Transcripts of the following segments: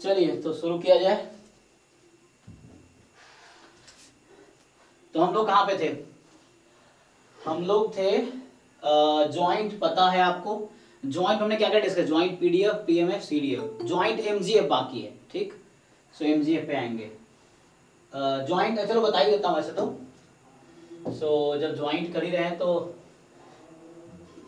चलिए तो शुरू किया जाए। तो हम लोग कहाँ पे थे? हम लोग थे ज्वाइंट, पता है आपको ज्वाइंट हमने क्या क्या discuss, joint PDF, PMF, CDF, joint MGF बाकी है। ठीक, सो एमजीएफ पे आएंगे। ज्वाइंट चलो बता ही देता हूँ वैसे तो। सो जब ज्वाइंट कर ही रहे हैं तो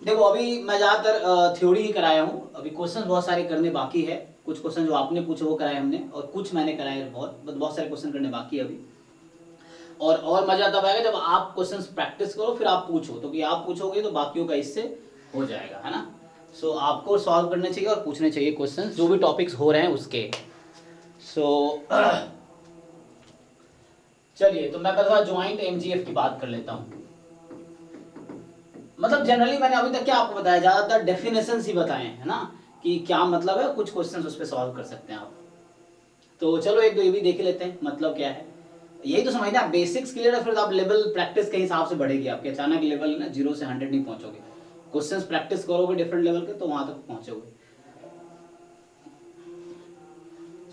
देखो, अभी मैं ज़्यादातर थ्योरी ही कराया हूँ, अभी क्वेश्चन बहुत सारे करने बाकी है। कुछ क्वेश्चन जो आपने पूछे वो कराए हमने, और कुछ मैंने कराए, बहुत सारे क्वेश्चन करने बाकी है अभी। और मजा तब आएगा जब आप क्वेश्चंस प्रैक्टिस करो फिर आप पूछो, तो कि आप पूछोगे तो बाकियों का इससे हो जाएगा, है ना। सो आपको सॉल्व करने चाहिए और पूछने चाहिए क्वेश्चंस जो भी टॉपिक्स हो रहे हैं उसके। सो चलिए, तो मैं पहले ज्वाइंट एमजीएफ की बात कर लेता हूँ। मतलब जनरली मैंने अभी तक क्या आपको बताया, ज्यादातर डेफिनेशंस ही बताए हैं, है ना, कि क्या मतलब है, कुछ क्वेश्चंस उस पर सॉल्व कर सकते हैं आप। तो चलो एक दो ये भी देख लेते हैं, मतलब क्या है। यही तो समझना, बेसिक्स क्लियर है, फिर आप लेवल प्रैक्टिस के हिसाब से बढ़ेगी आपके। अचानक लेवल ना 0 से 100 नहीं पहुंचोगे, क्वेश्चंस प्रैक्टिस करोगे डिफरेंट लेवल के तो वहां तक पहुंचोगे।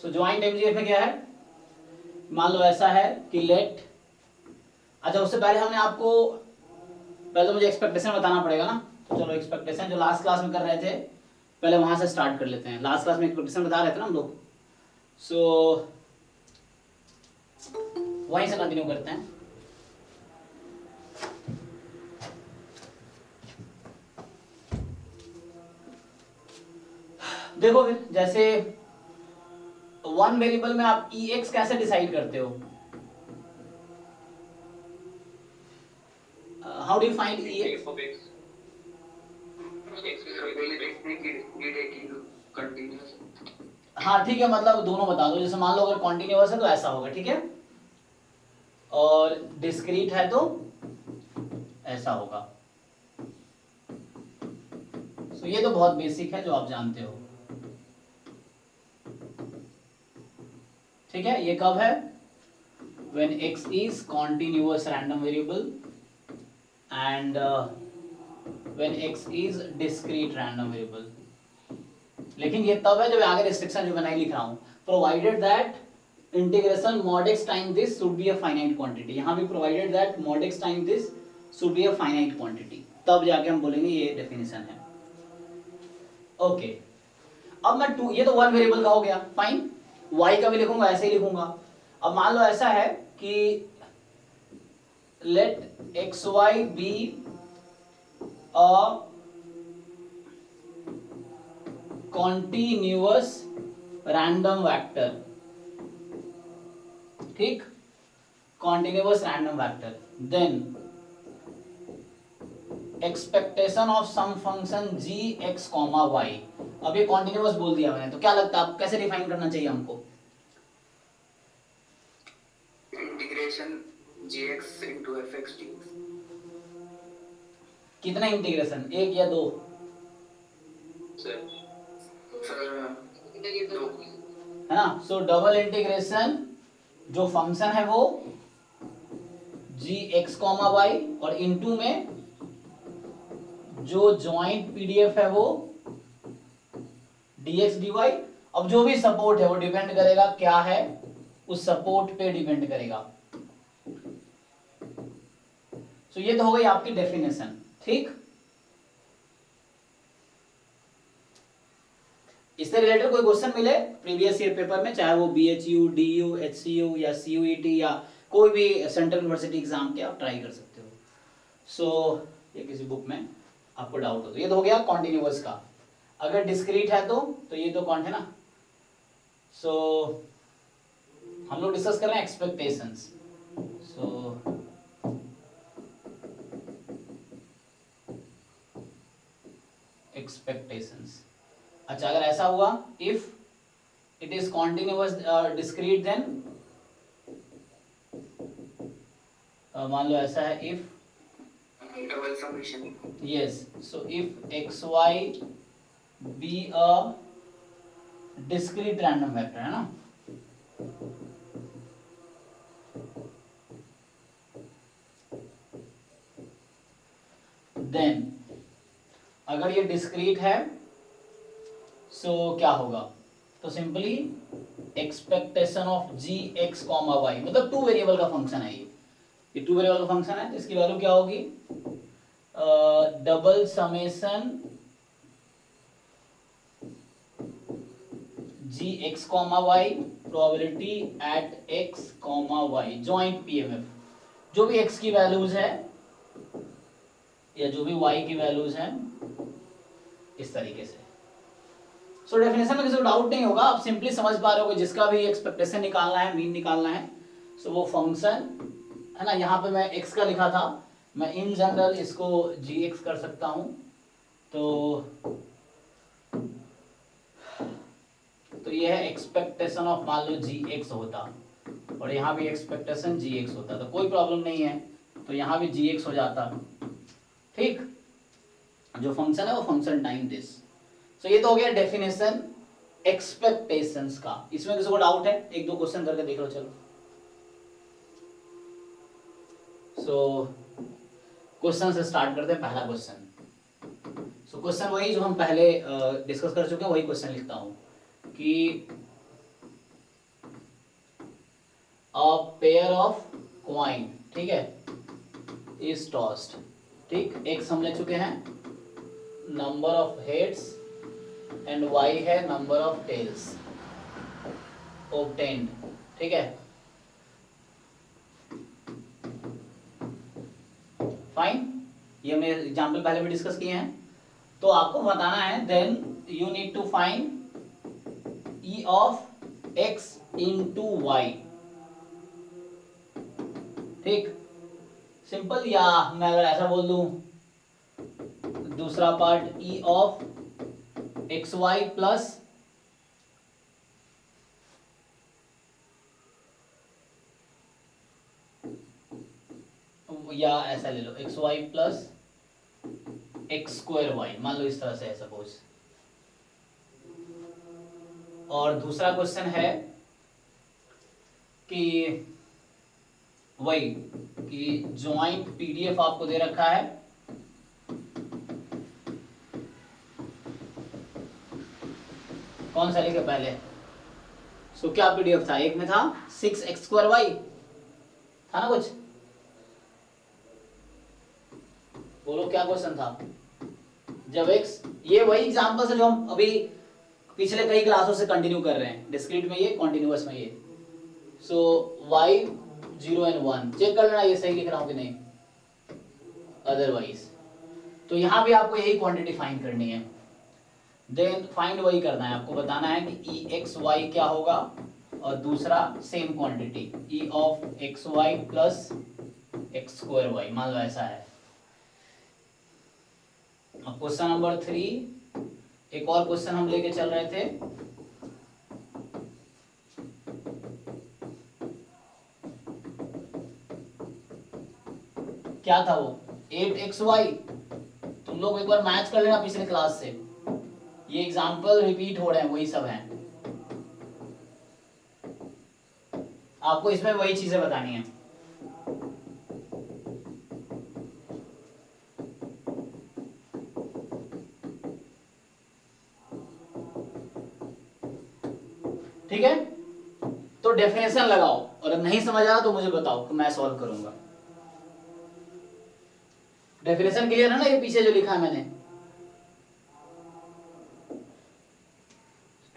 सो ज्वाइंट एमजीएफ में क्या है, मान लो ऐसा है कि लेट, अच्छा उससे पहले हमने आपको, पहले तो मुझे एक्सपेक्टेशन बताना पड़ेगा ना। तो चलो एक्सपेक्टेशन जो लास्ट क्लास में कर रहे थे पहले वहां से स्टार्ट कर लेते हैं। लास्ट क्लास में एक्सपेक्टेशन बता रहे थे ना हम लोग, सो वहीं से कंटिन्यू करते हैं। देखो फिर जैसे वन वेरिएबल में आप ई एक्स कैसे डिसाइड करते हो, how do you find E x? हाँ ठीक है, मतलब दोनों बता दो। जैसे मान लो अगर कॉन्टिन्यूअस है तो ऐसा होगा, ठीक है, और डिस्क्रीट है तो ऐसा होगा। सो ये तो बहुत बेसिक है जो आप जानते हो। ठीक है, ये कब है, when x is continuous random variable and when x is discrete random variable। लेकिन ये तब है जब आगे रिस्ट्रिक्शन जो बनाई लिख रहा हूं, provided that integration mod x time this should be a finite quantity. यहां भी provided that mod x time this should be a finite quantity, तब जाके हम बोलेंगे ये डेफिनेशन है। ओके, अब मैं टू, ये तो वन वेरिएबल का हो गया, फाइन। y का भी लिखूंगा, ऐसे ही लिखूंगा। अब मान लो ऐसा है कि let xy be a continuous random vector। ठीक, continuous random vector, then expectation of some function g x comma y। अब ये continuous बोल दिया मैंने, तो क्या लगता है आप कैसे डिफाइन करना चाहिए हमको? Integration gx into fx dx। कितना इंटीग्रेशन, एक या दो? सर दो, है ना। सो डबल इंटीग्रेशन, जो फंक्शन है वो जी एक्स कॉमा वाई, और इनटू में जो ज्वाइंट पीडीएफ है वो dx dy। अब जो भी सपोर्ट है वो डिपेंड करेगा क्या है, उस सपोर्ट पे डिपेंड करेगा। सो ये तो हो गई आपकी डेफिनेशन। ठीक, इससे रिलेटेड कोई क्वेश्चन मिले प्रीवियस ईयर पेपर में, चाहे वो BHU, DU, HCU या CUET या कोई भी सेंट्रल यूनिवर्सिटी एग्जाम के, आप ट्राई कर सकते हो। सो ये किसी बुक में आपको डाउट हो तो ये तो हो गया कॉन्टिन्यूअस का। अगर डिस्क्रीट है तो ये तो कौन है ना। सो हम लोग डिस्कस कर रहे हैं एक्सपेक्टेशंस। सो एक्सपेक्टेशंस, अच्छा अगर ऐसा हुआ, if it is continuous discrete then, मान लो ऐसा है if double summation, yes, so if xy be a discrete random vector, है ना, then अगर ये डिस्क्रीट है सो क्या होगा, तो simply expectation of G X comma Y, मतलब टू वेरिएबल का फंक्शन है ये टू वेरिएबल का फंक्शन है, तो इसकी वैल्यू क्या होगी, double summation G X comma Y probability at X comma Y joint PMF, जो भी एक्स की वैल्यूज है या जो भी वाई की वैल्यूज हैं इस तरीके से। सो डेफिनेशन में किसी को डाउट नहीं होगा, आप सिंपली समझ पा रहे हो कि जिसका भी एक्सपेक्टेशन निकालना है, मीन निकालना है, सो वो फंक्शन है ना, यहाँ पे मैं x का लिखा था, मैं इन जनरल इसको gx कर सकता हूँ, तो ये है एक्सपेक्टेशन ऑफ, मान लो gx होता और यहाँ भी एक्सपेक्टेशन gx होता तो कोई प्रॉब्लम नहीं है, तो यहाँ भी gx हो जाता, ठीक, जो फंक्शन है वो फंक्शन टाइम दिस। सो ये तो हो गया डेफिनेशन एक्सपेक्टेशंस का। इसमें किसी को डाउट है, एक दो क्वेश्चन करके देख लो, चलो। सो क्वेश्चन से स्टार्ट करते हैं, पहला क्वेश्चन। सो क्वेश्चन वही जो हम पहले डिस्कस कर चुके हैं, वही क्वेश्चन लिखता हूं कि अ पेयर ऑफ कॉइन, ठीक है, इज टॉस्ड, ठीक, एक्स हम ले चुके हैं, number of heads and Y है नंबर ऑफ टेल्स ऑब्टेन्ड, ठीक है, फाइन, ये हमने एग्जाम्पल पहले भी डिस्कस किए हैं। तो आपको बताना है then you need to find E of X into Y, ठीक, सिंपल, या मैं अगर ऐसा बोल दूं दूसरा part E of x Y plus या ऐसा ले लो X Y plus X square Y, मान लो इस तरह से है सपोज। और दूसरा क्वेश्चन है कि वही कि ज्वाइंट पीडीएफ आपको दे रखा है, कौन सा लिखे पहले, सो क्या पीडीएफ था, एक में था 6x स्क्वायर वाई था ना कुछ, बोलो क्या क्वेश्चन था, जब x, ये वही एग्जांपल है जो हम अभी पिछले कई क्लासों से कंटिन्यू कर रहे हैं, डिस्क्रीट में ये, कॉन्टिन्यूअस में ये। सो y 0 and 1 चेक कर लेना ये सही लिख रहा हूं कि नहीं, अदरवाइज तो यहां भी आपको यही क्वांटिटी फाइंड करनी है, देन फाइंड वही करना है, आपको बताना है कि ई एक्स वाई क्या होगा, और दूसरा same quantity E of x Y plus X square Y, मान लो ऐसा है। अब क्वेश्चन नंबर 3, एक और क्वेश्चन हम लेके चल रहे थे, क्या था वो, 8xy, तुम लोग एक बार मैच कर लेना पिछले क्लास से, ये एग्जाम्पल रिपीट हो रहे हैं, वही सब हैं, आपको इसमें वही चीजें बतानी है। ठीक है, तो डेफिनेशन लगाओ, और नहीं समझ आया तो मुझे बताओ कि मैं सॉल्व करूंगा। डेफिनेशन क्लियर है ना, ये पीछे जो लिखा है मैंने,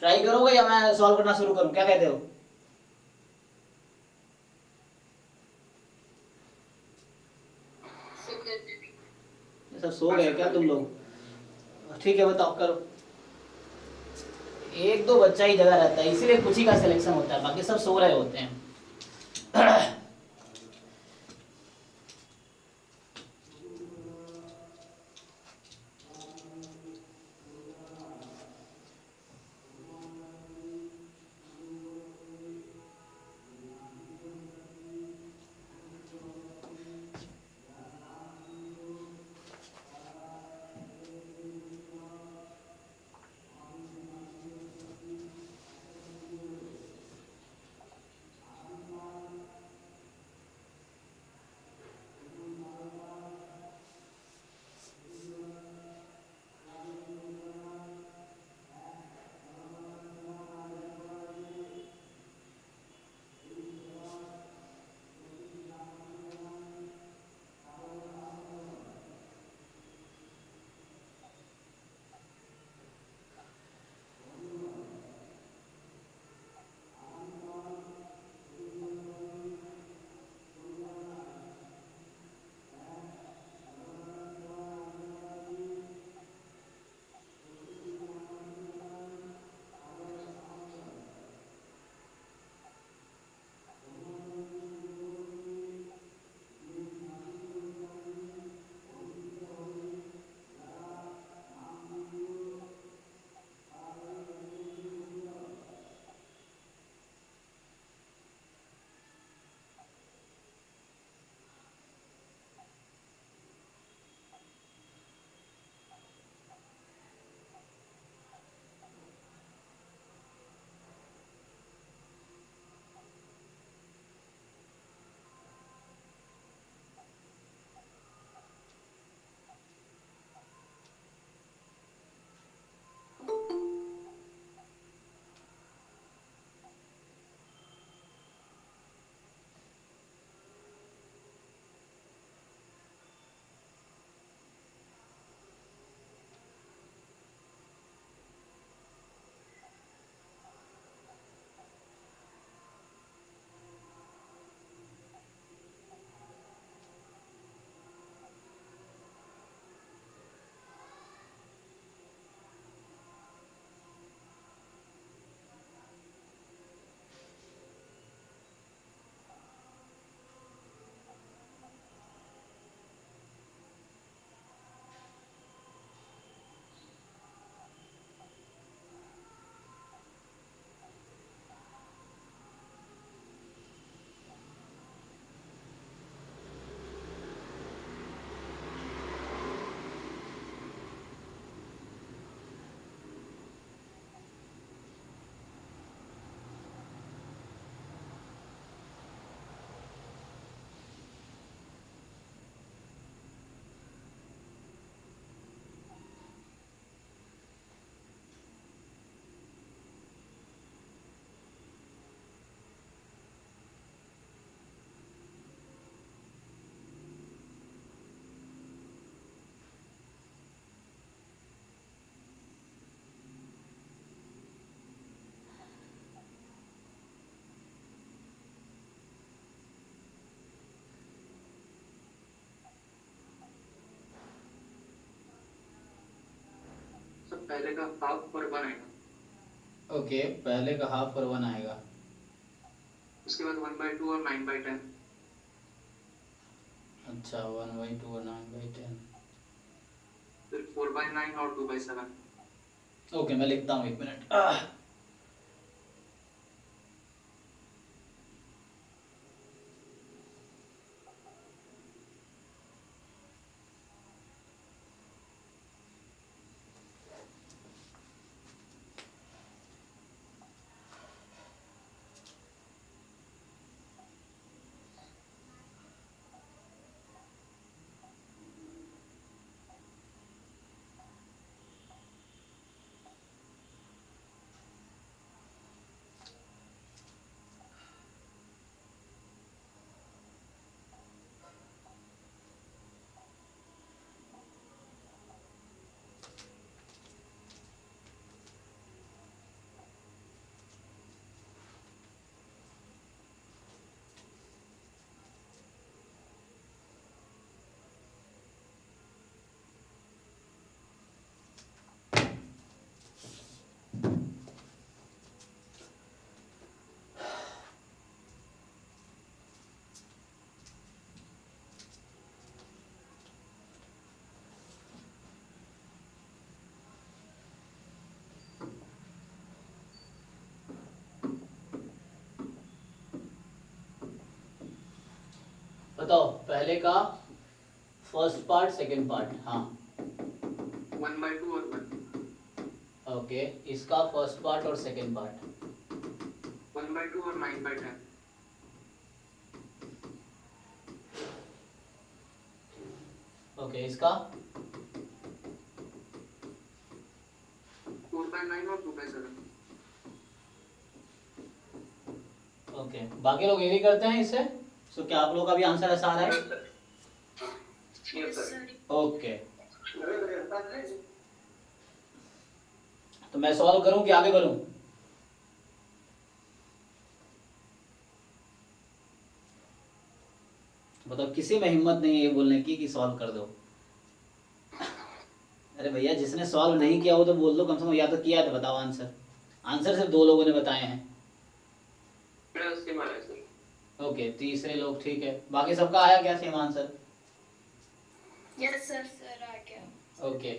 ट्राई करोगे या मैं सॉल्व करना शुरू करूं, क्या कहते हो? सब सो गए क्या तुम लोग? ठीक है बताओ, करो। एक दो बच्चा ही जगह रहता है, इसीलिए कुछ ही का सिलेक्शन होता है, बाकी सब सो रहे होते हैं। पहले का हाफ और 1 आएगा। ओके, पहले का हाफ और 1 आएगा। उसके बाद 1/2 और 9/10। अच्छा, 1/2 और 9/10। फिर 4/9 और 2/7। ओके, मैं लिखता हूँ, 1 मिनट। बताओ, पहले का फर्स्ट पार्ट, सेकंड पार्ट। हाँ, 1/2 और 1। ओके, इसका फर्स्ट पार्ट और सेकंड पार्ट। 1/2 और 9/10। ओके, इसका 4/9 और 2/7। ओके, बाकी लोग एग्री करते हैं इससे? सो क्या आप लोगों का भी आंसर ऐसा आ रहा है? Yes sir. ओके, तो मैं सॉल्व करूं कि आगे बढ़ूं? बताओ, किसी में हिम्मत नहीं है ये बोलने की कि सॉल्व कर दो? अरे भैया, जिसने सॉल्व नहीं किया वो तो बोल दो कम से कम, या तो किया है तो बताओ आंसर। आंसर सिर्फ 2 लोगों ने बताए हैं। मेरा सेम आ रहा है सर। ओके, तीसरे लोग, ठीक है। बाकी सबका आया क्या same answer? Yes sir, sir आ गया। ओके,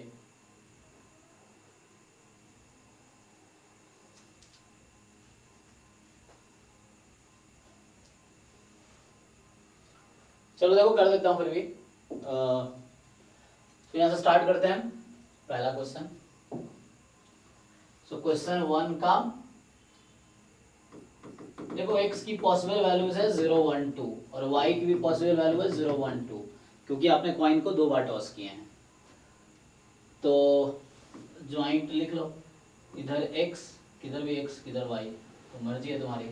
चलो देखो, कर देता हूँ फिर भी। तो यहाँ से स्टार्ट करते हैं। पहला क्वेश्चन। सो क्वेश्चन 1 का देखो, x की पॉसिबल वैल्यूज है 0, 1, 2 और y की भी पॉसिबल वैल्यू है 0, 1, 2, क्योंकि आपने कॉइन को 2 बार टॉस किए हैं। तो ज्वाइंट लिख लो, इधर x, किधर भी x, किधर y, तो मर्जी है तुम्हारी।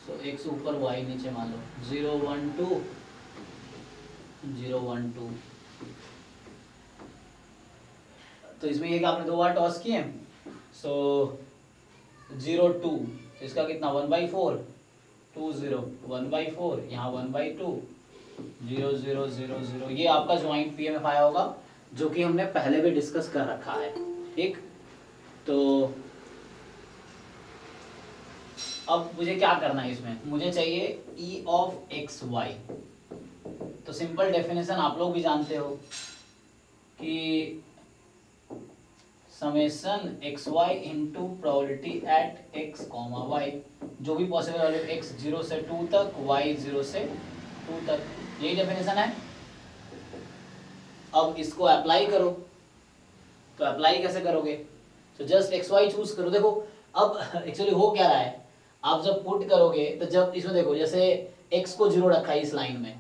सो x ऊपर y नीचे, मान लो 0, 1, 2, 0, 1, 2। तो इसमें ये कि आपने 2 बार टॉस किए, सो 0, 2, तो इसका कितना 1/4, 2, 0, 1/4, यहाँ 1/2, 0, 0, 0, 0। ये आपका ज्वाइंट पीएमएफ आया होगा, जो कि हमने पहले भी डिस्कस कर रखा है। ठीक, तो अब मुझे क्या करना है इसमें? मुझे चाहिए ई ऑफ एक्स वाई। तो सिंपल डेफिनेशन आप लोग भी जानते हो कि summation X Y into probability at X comma Y, जो भी पॉसिबल वैल्यू एक्स 0 से 2 तक, वाई 0 से 2 तक, यही डेफिनेशन है। अब इसको अप्लाई करो, तो अप्लाई कैसे करोगे? तो जस्ट एक्स वाई चूज करो। देखो, अब एक्चुअली हो क्या रहा है, आप जब पुट करोगे तो जब इसमें देखो, जैसे एक्स को 0 रखा है इस लाइन में,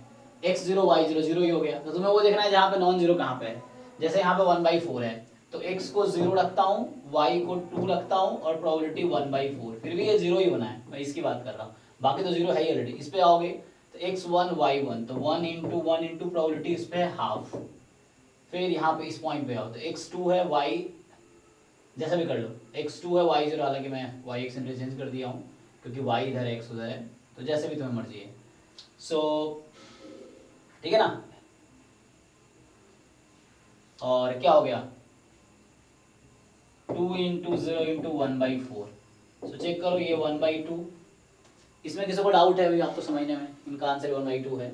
एक्स 0 वाई 0, 0 ही हो गया, तो तुम्हें वो देखना है जहाँ पे नॉन जीरो कहाँ पे है। जैसे यहाँ पे 1/4 है, तो x को 0 रखता हूँ, y को 2 रखता हूँ और प्रोबेबिलिटी 1/4, फिर भी ये 0 ही बना है, मैं इसकी बात कर रहा हूँ, बाकी तो 0 है ही ऑलरेडी। इस पे आओगे तो x1 y1, तो 1 इंटू 1 इंटू प्रोबेबिलिटी इस पे हाफ। फिर यहाँ पे इस पॉइंट पे आओ तो x2 है, y जैसा भी कर लो, x2 है, y0, हालांकि मैं yx इंटरचेंज कर दिया हूँ क्योंकि y इधर है, x उधर है, तो जैसे भी तुम्हें मर्जी है। सो ठीक है ना, और क्या हो गया, 2 इंटू 0 इंटू 1/4। सो चेक करो ये 1/2। इसमें किसी को डाउट है अभी आपको समझने में? इनका आंसर 1/2 है,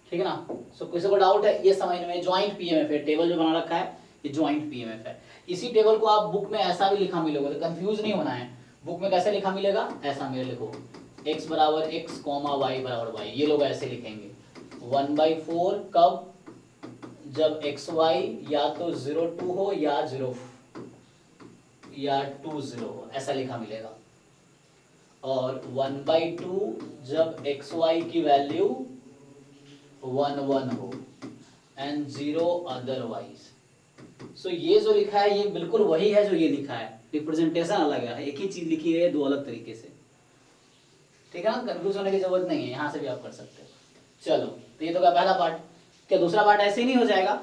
ठीक है ना। सो किसी को डाउट है ये समझने में? ज्वाइंट पीएमएफ है, टेबल जो बना रखा है ये ज्वाइंट पीएमएफ है। इसी टेबल को आप बुक में ऐसा भी लिखा मिलेगा, तो कंफ्यूज नहीं होना है। बुक में कैसे लिखा मिलेगा? ऐसा मेरे लिखो, x बराबर x, y बराबर y, ये लोग ऐसे लिखेंगे 1/4 कब? जब xy या तो 0 2 हो या 0 या 2 0 हो, ऐसा लिखा मिलेगा। और 1/2 जब xy की वैल्यू 1 1 हो एंड 0 अदरवाइज। सो ये जो लिखा है ये बिल्कुल वही है जो ये लिखा है, रिप्रेजेंटेशन अलग है, एक ही चीज लिखी है दो अलग तरीके से, ठीक है ना। कंफ्यूज होने की जरूरत नहीं है, यहाँ से भी आप कर सकते हो। चलो तो ये तो क्या पहला पार्ट। क्या दूसरा पार्ट ऐसे ही नहीं हो जाएगा?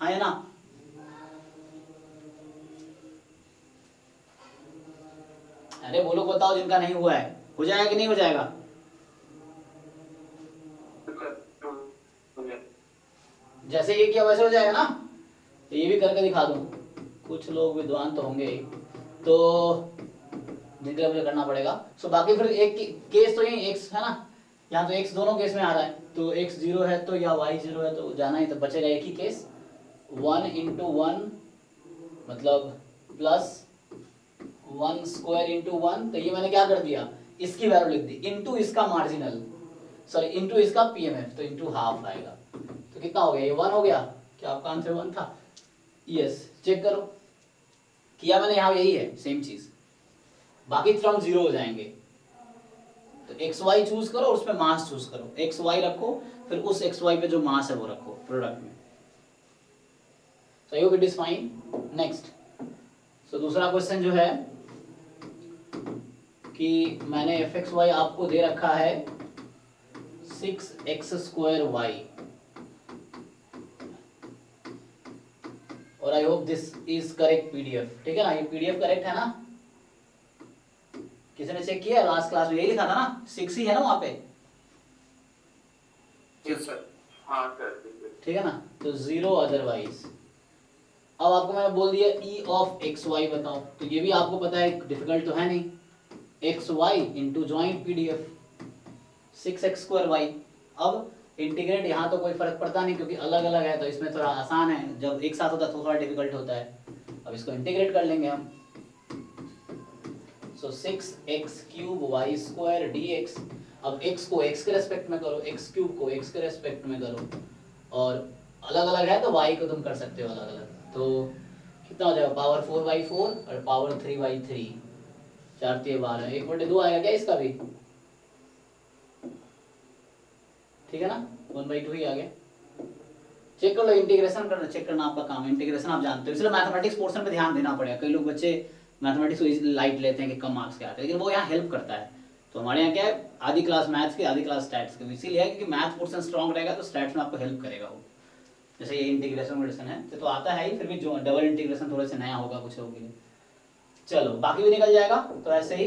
हाँ या ना? अरे वो लोग बताओ जिनका नहीं हुआ है, हो जाएगा कि नहीं हो जाएगा? जैसे ये किया वैसे हो जाएगा ना? तो ये भी करके दिखा दूं, कुछ लोग विद्वान तो होंगे ही, तो जिनके लिए मुझे करना पड़ेगा। सो बाकी फिर एक केस तो यही x है ना, यहाँ तो x दोनों केस में आ रहा है, तो x 0 है तो या y 0 है तो जाना ही, तो बचेगा एक ही केस 1 इंटू 1 मतलब प्लस 1 स्क्वायर इंटू 1। तो ये मैंने क्या कर दिया, इसकी वैल्यू लिख दी, इंटू इसका मार्जिनल, सॉरी इंटू इसका पीएमएफ, तो इंटू हाफ आएगा। तो कितना हो गया? ये 1 हो गया। क्या आपका आंसर 1 था? यस। चेक करो, किया मैंने यहाँ यही है सेम चीज, बाकी टर्म 0 हो जाएंगे। तो एक्स वाई चूज करो और उसमें मास चूज करो, एक्स वाई रखो, फिर उस एक्स वाई पे जो मास है वो रखो प्रोडक्ट में। So I hope it is fine. Next, so दूसरा क्वेश्चन जो है कि मैंने एफ एक्स वाई आपको दे रखा है 6x² y, और I hope this is correct PDF, ठीक है ना। ये पीडीएफ करेक्ट है ना? किसी ने चेक किया? लास्ट क्लास में यही लिखा था ना, 6 ही है ना वहां पे? Yes sir. हाँ सर, ठीक है ना। तो 0 अदरवाइज। अब आपको मैंने बोल दिया e ऑफ एक्स वाई बताओ, तो ये भी आपको पता है, डिफिकल्ट तो है नहीं, X Y into joint PDF 6x² y। अब इंटीग्रेट यहाँ तो कोई फर्क पड़ता नहीं क्योंकि अलग अलग है, तो इसमें थोड़ा आसान है, जब एक साथ होता है तो थोड़ा डिफिकल्ट होता है। अब इसको इंटीग्रेट कर लेंगे हम। सो 6x³ y² dx। अब x को x के रेस्पेक्ट में करो, x³ को x के रेस्पेक्ट में करो, और अलग अलग है तो y को तुम कर सकते हो अलग अलग। तो कितना हो जाएगा? पावर 4/4 और पावर 3/3, 4 3 12, 1/2 आएगा क्या इसका भी? ठीक है ना, 1/2 ही आ गया। चेक कर लो, इंटीग्रेशन करना, चेक करना आपका काम, इंटीग्रेशन आप जानते हो, इसलिए मैथमेटिक्स पोर्शन पे ध्यान देना पड़ेगा। कई लोग बच्चे मैथमेटिक्स को लाइट लेते हैं कि कम मार्क्स के आते हैं, लेकिन वो यहाँ हेल्प करता है। तो हमारे यहाँ क्या है, आधी क्लास मैथ्स की आधी क्लास स्टैट्स की, इसीलिए है क्योंकि मैथ पोर्शन स्ट्रॉन्ग रहेगा तो स्टैट्स में आपको हेल्प करेगा वो। जैसे ये इंटीग्रेशन है तो आता है ही, फिर भी जो डबल इंटीग्रेशन थोड़े से नया होगा कुछ लोगों के लिए। चलो बाकी भी निकल जाएगा। तो ऐसे ही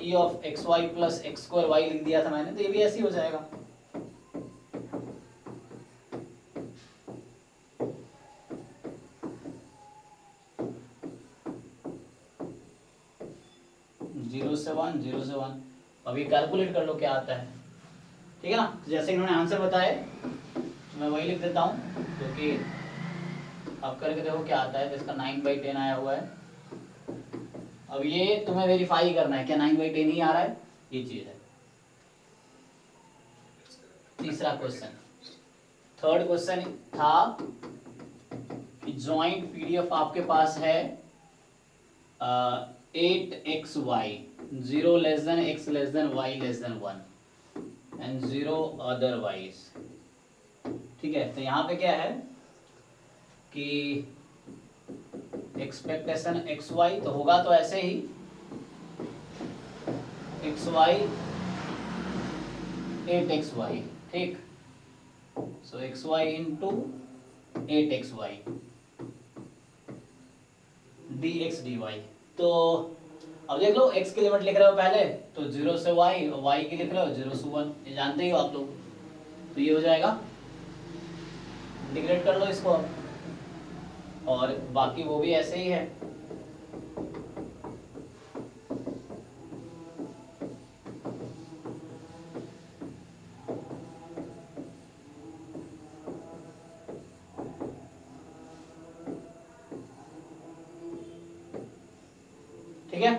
e of x Y plus x² y लिख दिया था मैंने, तो ये भी ऐसे ही हो जाएगा। जीरो से वन। अभी कैलकुलेट कर लो क्या आता है, ठीक है ना। तो जैसे इन्होंने आंसर बताए तो मैं वही लिख देता हूँ, क्योंकि आप करके देखो क्या आता है। तो इसका 9/10 आया हुआ है। अब ये तुम्हें वेरीफाई करना है क्या 9/10 ही आ रहा है, ये चीज है। तीसरा क्वेश्चन, थर्ड क्वेश्चन था कि जॉइंट पीडीएफ आपके पास है 8xy 0 less than x less than y less than 1 and 0 otherwise, ठीक है। तो यहाँ पे क्या है कि एक्सपेक्टेशन xy तो होगा तो ऐसे ही xy 8xy, ठीक। सो xy into 8xy dx dy। तो अब देख लो x की लिमिट लिख रहे हो पहले तो 0 से y, और y की लिख रहे हो 0 से 1, ये जानते ही हो आप लोग। तो ये हो जाएगा, इंटीग्रेट कर लो इसको। अब और बाकी वो भी ऐसे ही है। ठीक है,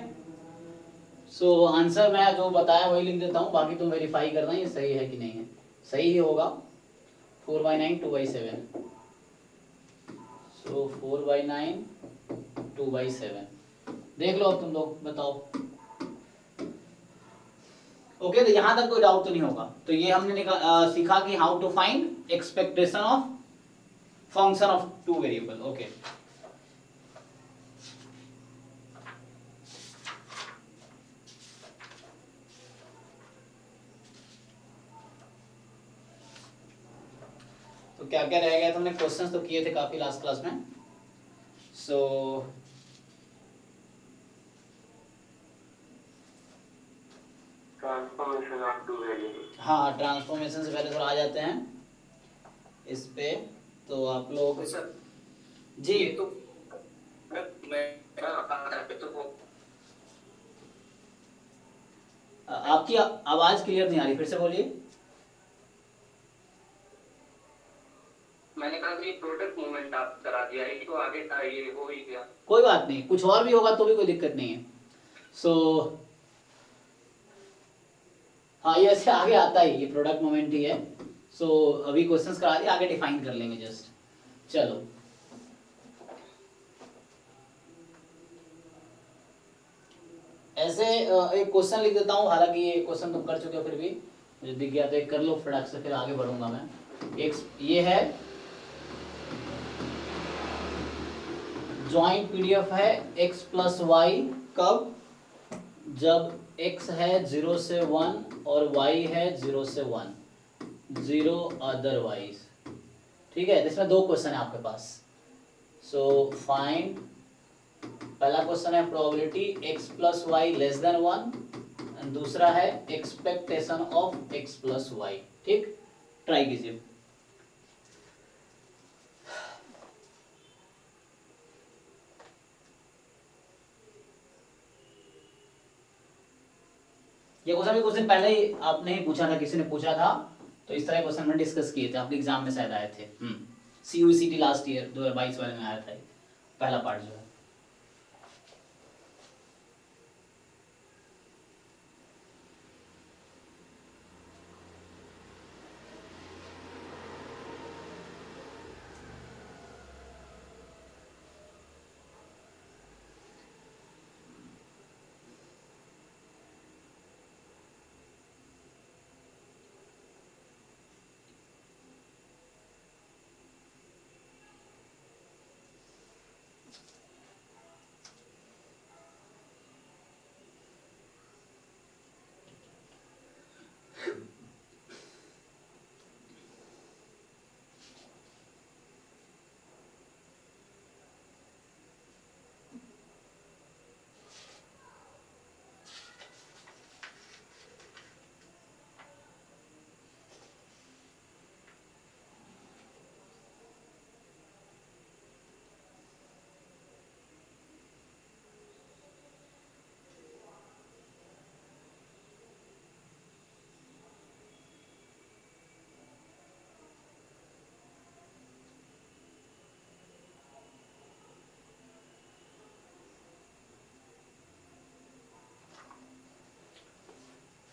सो आंसर मैं जो बताया वही लिख देता हूँ, बाकी तुम वेरीफाई करना ये सही है कि नहीं है। सही ही होगा, 4/9 2/7। सो 4/9 2/7 देख लो अब तुम लोग बताओ। ओके, तो यहां तक कोई डाउट तो नहीं होगा। तो ये हमने सीखा कि how to find expectation of function of two variable. Okay, तो क्या क्या रह गया, तुमने क्वेश्चंस तो किए थे काफी लास्ट क्लास में। सो ट्रांसफॉर्मेशन ऑफ टू वेरिएबल। हाँ, ट्रांसफॉर्मेशन से पहले थोड़ा आ जाते हैं इस पे। तो आप लोग सर जी, ये तो मैं तो आपकी आवाज क्लियर नहीं आ रही, फिर से बोलिए। मैंने कहा कि प्रोडक्ट मूवमेंट आप करा दिया, ये तो आगे था, ये हो ही गया। कोई बात नहीं, कुछ और भी होगा तो भी कोई दिक्कत नहीं है। सो हाँ, ये ऐसे आगे आता ही, ये प्रोडक्ट मोमेंट ही है। सो अभी क्वेश्चंस करा दिए, आगे डिफाइन कर लेंगे जस्ट। चलो, ऐसे एक क्वेश्चन लिख देता हूँ, हालांकि ये क्वेश्चन तुम कर चुके हो, फिर भी मुझे दिख गया तो एक कर लो फटाक से, फिर आगे बढ़ूंगा मैं। एक ये है जॉइंट पीडीएफ है, x प्लस वाई कब, जब x है 0 से 1 और y है 0 से 1, 0 अदरवाइज। ठीक है, इसमें दो क्वेश्चन है आपके पास। सो फाइंड, पहला क्वेश्चन है probability x plus Y less than 1, and दूसरा है expectation of x plus Y. ठीक, ट्राई कीजिए। ये क्वेश्चन भी कुछ दिन पहले ही आपने ही पूछा था, किसी ने पूछा था, तो इस तरह के क्वेश्चन में डिस्कस किए थे, आपके एग्जाम में शायद आए थे। CUCT लास्ट ईयर 2022 वाले में आया था पहला पार्ट जो है।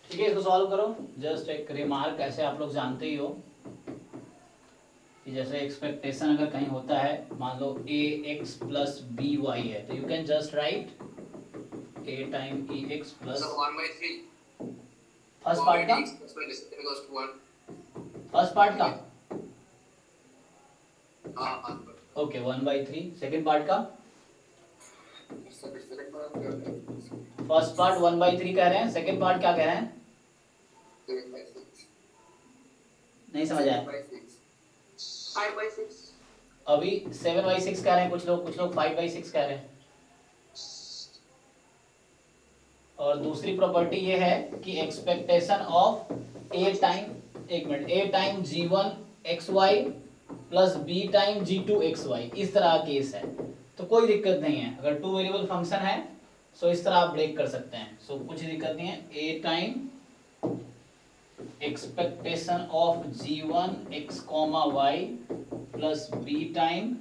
ठीक है, इसको सॉल्व करो। जस्ट एक रिमार्क, ऐसे आप लोग जानते ही हो कि जैसे एक्सपेक्टेशन अगर कहीं होता है, मान लो ax प्लस by है, तो you can just right a time ex plus 1/3 first part का, फर्स्ट पार्ट का ओके 1/3, सेकंड पार्ट का, फर्स्ट पार्ट 1/3 कह रहे हैं, सेकंड पार्ट क्या कह रहे हैं, नहीं समझ आया। 5/6 अभी 7/6 कह रहे हैं कुछ लोग 5/6 कह रहे हैं। और दूसरी प्रॉपर्टी ये है कि एक्सपेक्टेशन ऑफ a टाइम, एक minute, a time g1 xy plus B time G two X Y, इस तरह का केस है तो कोई दिक्कत नहीं है। अगर टू वेरिएबल फंक्शन है सो इस तरह आप ब्रेक कर सकते हैं, सो कुछ दिक्कत नहीं है। A time expectation of g1 x comma Y plus B time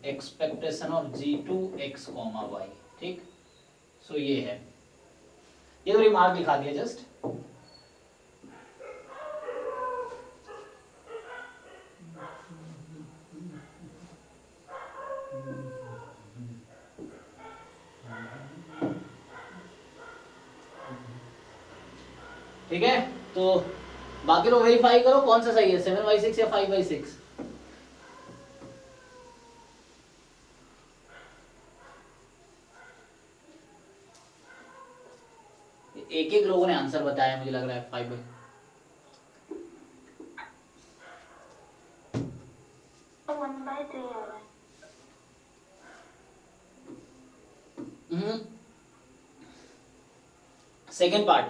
expectation of g2 x comma Y, ठीक। सो ये है, ये तो रिमार्क लिखा दिया जस्ट। ठीक है, तो बाकी लोग वेरीफाई करो कौन सा सही है, 7/6 या 5/6। एक एक लोगों ने आंसर बताया, मुझे लग रहा है 5/। तो 1/3 आ रहा है। सेकेंड पार्ट,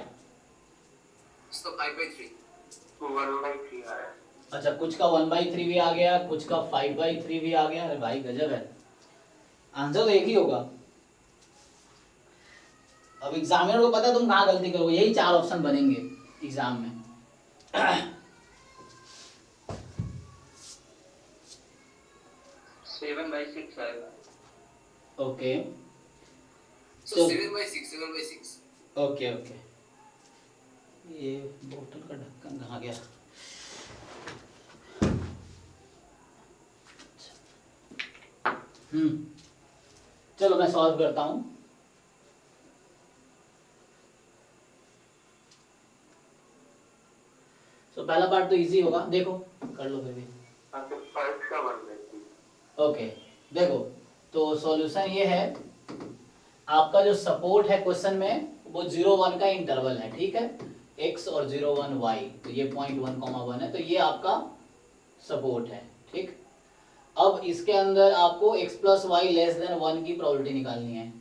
तो 5/3 1/3 आ रहा है। अच्छा कुछ का 1/3 भी आ गया, कुछ का 5/3 भी आ गया। अरे भाई गजब है, आंसर तो एक ही होगा। अब एग्जामिनर को पता है तुम कहाँ गलती करोगे, यही 4 ऑप्शन बनेंगे एग्जाम में। 7/6 आएगा। Okay, So 7/6 okay okay. ये बोतल का ढक्कन कहाँ गया? चलो मैं सॉल्व करता हूँ। तो पहला पार्ट तो इजी होगा, देखो कर लो फिर भी। ओके देखो, तो सॉल्यूशन ये है, आपका जो सपोर्ट है क्वेश्चन में वो 0-1 का इंटरवल है, ठीक है, x और 0-1 y, तो ये 0.1,1 है, तो ये आपका सपोर्ट है, ठीक। अब इसके अंदर आपको x plus Y less than 1 की प्रोबेबिलिटी निकालनी है।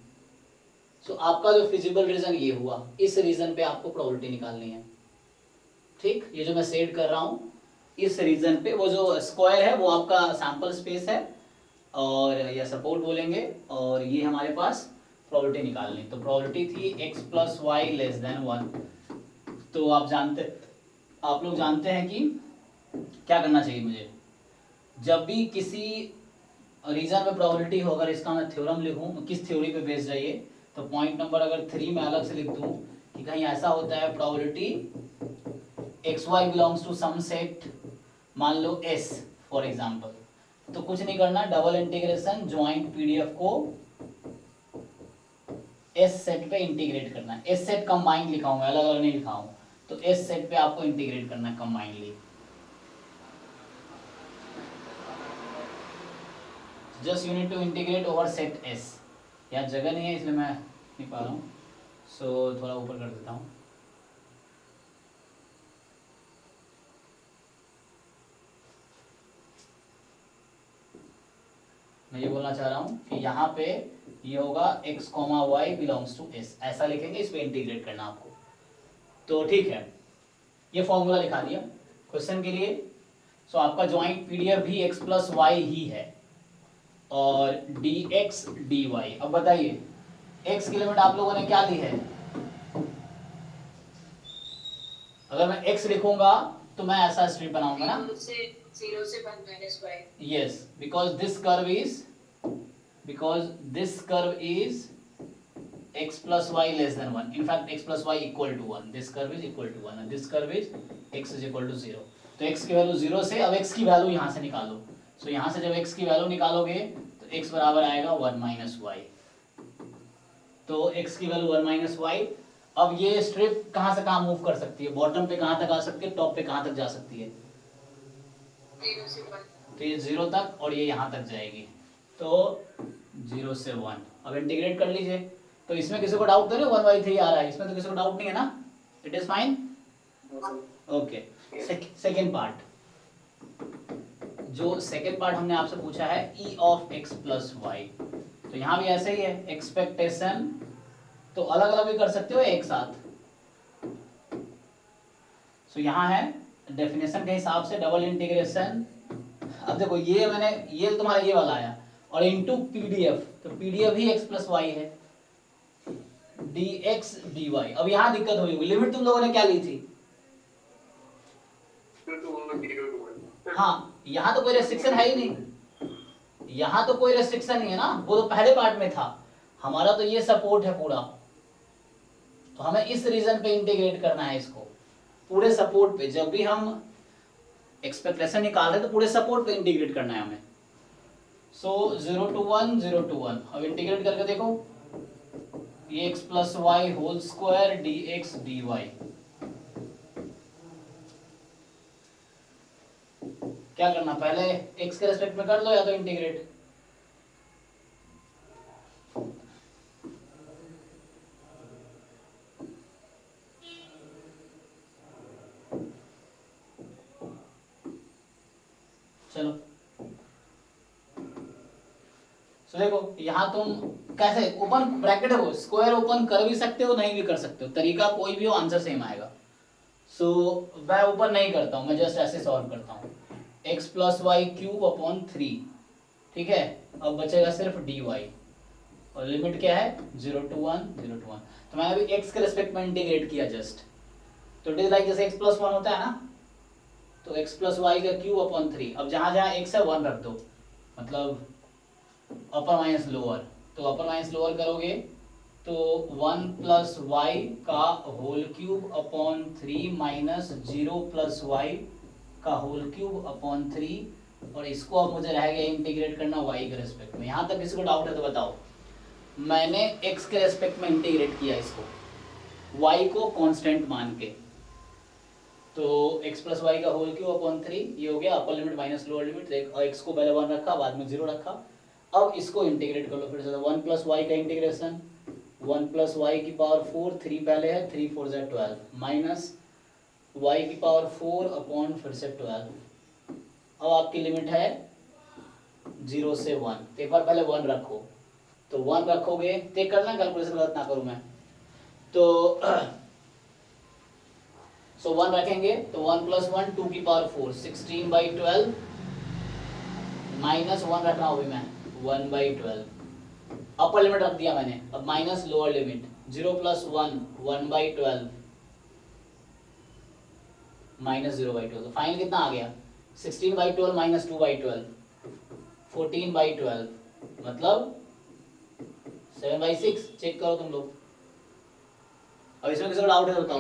सो आपका जो फिजिबल रीजन ये हुआ, इस रीजन पे आपको प्रोबेबिलिटी निकालनी है, ठीक। ये जो मैं सेट कर रहा हूँ इस रीजन पे, वो जो स्क्वायर है वो आपका सैंपल स्पेस है और या सपोर्ट बोलेंगे, और ये हमारे पास प्रोबेबिलिटी निकालनी। तो प्रोबेबिलिटी थी x plus Y less than 1। तो आप लोग जानते हैं कि क्या करना चाहिए मुझे, जब भी किसी रीजन में प्रोबेबिलिटी हो, अगर इसका मैं थ्योरम लिखूं, किस थ्योरी पे बेस्ड है ये, तो पॉइंट नंबर अगर 3 में अलग से लिख दूं कि कहीं ऐसा होता है probability X Y belongs to some set, मान लो S फॉर एग्जांपल, तो कुछ नहीं करना, डबल इंटीग्रेशन ज्वाइंट पीडीएफ को S सेट पे इंटीग्रेट करना है। S सेट कंबाइंड लिखा हूं, अलग अलग नहीं लिखा हूं, तो S सेट पे आपको इंटीग्रेट करना है combinedly. Just you need to integrate over set S। यहाँ जगह नहीं है इसलिए मैं नहीं पा रहा हूँ, सो थोड़ा ऊपर कर देता हूँ। मैं ये बोलना चाह रहा हूँ कि यहाँ पे ये होगा x, y belongs to S, ऐसा लिखेंगे, इस पे इंटीग्रेट करना आपको। तो ठीक है, ये फॉर्मूला लिखा दिया क्वेश्चन के लिए। सो आपका ज्वाइंट पीडीएफ भी x प्लस वाई ही है और dx dy। अब बताइए x की लिमिट आप लोगों ने क्या ली है, अगर मैं x लिखूंगा तो मैं ऐसा स्ट्रिप बनाऊंगा ना, 0 से 1 minus y। yes, because this curve is x plus y less than 1, in fact x plus y equal to 1, this curve is equal to 1 and this curve is x is equal to 0। तो x की value 0 से, अब x की value यहाँ से निकालो, सो यहाँ से जब x की वैल्यू निकालोगे तो x बराबर आएगा 1 माइनस वाई, तो x की वैल्यू 1 माइनस वाई। अब ये स्ट्रिप कहाँ से कहाँ मूव कर सकती है, बॉटम पे कहाँ तक आ सकती है, टॉप पे कहाँ तक जा सकती है, 0 से 1। तो ये 0 तक और ये यहाँ तक जाएगी, तो 0 से 1। अब इंटीग्रेट कर लीजिए, तो इसमें किसी को डाउट तो नहीं 1/3 आ रहा है, इसमें तो किसी को डाउट नहीं है ना, it is fine. Okay, second part, जो सेकेंड पार्ट हमने आपसे पूछा है e of x plus Y, तो यहाँ भी ऐसे ही है, एक्सपेक्टेशन तो अलग अलग भी कर सकते हो एक साथ। सो यहाँ है डेफिनेशन के हिसाब से डबल इंटीग्रेशन अब देखो ये मैंने ये तुम्हारा ये वाला आया और इनटू पीडीएफ, तो पीडीएफ ही x प्लस वाई है, dx dy। अब यहाँ दिक्कत हुई, लिमिट तुम लोगों ने क्या ली थी? 2 to 1 0 to 1। हाँ, यहाँ तो कोई रेस्ट्रिक्शन है ही नहीं, यहाँ तो कोई रेस्ट्रिक्शन नहीं है ना, वो तो पहले पार्ट में था। हमारा तो ये सपोर्ट है पूरा, तो हमें इस रीजन पे इंटीग्रेट करना है इसको, पूरे सपोर्ट पे। जब भी हम एक्सपेक्टेशन निकाल रहे हैं तो पूरे सपोर्ट पे इंटीग्रेट करना है हमें। सो 0 to 1 0 to 1, अब इंटीग्रेट करके देखो, ये x plus Y whole square dx dy। क्या करना, पहले x के रेस्पेक्ट में कर लो या तो इंटीग्रेट। चलो तो देखो यहाँ तुम कैसे ओपन ब्रैकेट है वो, स्क्वायर ओपन कर भी सकते हो नहीं भी कर सकते हो, तरीका कोई भी हो आंसर सेम आएगा। सो मैं ओपन नहीं करता हूँ, मैं जस्ट ऐसे सॉल्व करता हूँ, x plus Y cube upon 3, ठीक है। अब बचेगा सिर्फ dy और लिमिट क्या है 0 to 1 0 to 1। तो मैंने अभी x के रेस्पेक्ट में इंटीग्रेट किया जस्ट, तो इट इज लाइक जैसे x प्लस 1 होता है ना, तो x प्लस वाई का क्यूब अपॉन 3। अब जहाँ जहाँ x है 1 रख दो, मतलब अपर माइनस लोअर, तो अपर माइनस लोअर करोगे तो 1 प्लस वाई का whole cube upon 3 minus 0 plus Y का होल क्यूब अपॉन 3, और इसको अब मुझे रह गया इंटीग्रेट करना y के रेस्पेक्ट में। यहाँ तक किसी को डाउट है तो बताओ। मैंने x के रेस्पेक्ट में इंटीग्रेट किया इसको, y को कांस्टेंट मान के, तो x प्लस वाई का होल क्यूब अपॉन 3 ये हो गया, upper limit minus lower limit, और x को पहले 1 रखा बाद में 0 रखा। अब इसको इंटीग्रेट कर लो फिर से, 1 प्लस वाई का इंटीग्रेशन 1 प्लस वाई की पावर 4, 3 पहले है, 3 4 ज़ा 12 माइनस वाई की पावर 4 अपॉन फिर से 12। अब आपकी लिमिट है 0 से 1, एक बार पहले 1 रखो, तो 1 रखोगे, चेक करना कैलकुलेशन गलत ना करूँ मैं, तो सो 1 रखेंगे तो 1 प्लस 1 2 की पावर 4 16/12 माइनस 1 रख रहा हूँ अभी मैं 1/12, अपर लिमिट रख दिया मैंने। अब minus lower limit 0 plus 1 1/12 minus 0/12, तो फाइनल कितना आ गया 16/12 माइनस 2/12 14/12, मतलब 7/6। चेक करो तुम लोग, अब इसमें किसी को डाउट है तो बताओ।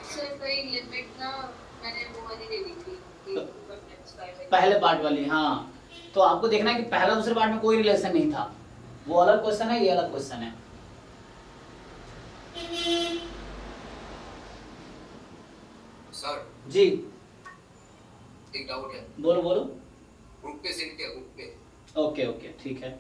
सर कोई लिमिट ना मैंने वो वाली ले ली थी पहले पार्ट वाली, हाँ, तो आपको देखना है कि पहला दूसरे पार्ट में कोई रिलेशन नहीं था, वो अलग क्वेश्चन है, ये अलग क्वेश्चन है। सर जी एक डाउट है, बोलो बोलो। ग्रुप पे सेंड किया, ग्रुप पे। ओके ओके ठीक है।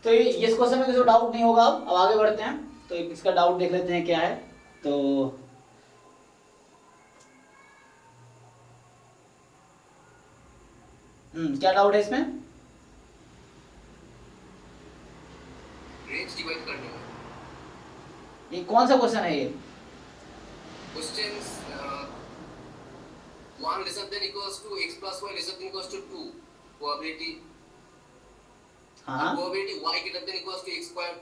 तो ये इस क्वेश्चन में किसी को डाउट नहीं होगा। अब आगे बढ़ते हैं, तो इसका डाउट देख लेते हैं क्या है। तो क्या डाउट है इसमें? रेंज डिवाइड करने में। ये कौन सा क्वेश्चन है ये? Questions 1 lesser than equals to x plus y lesser than equals to 2, probability, हाँ probability y greater than equals to x square.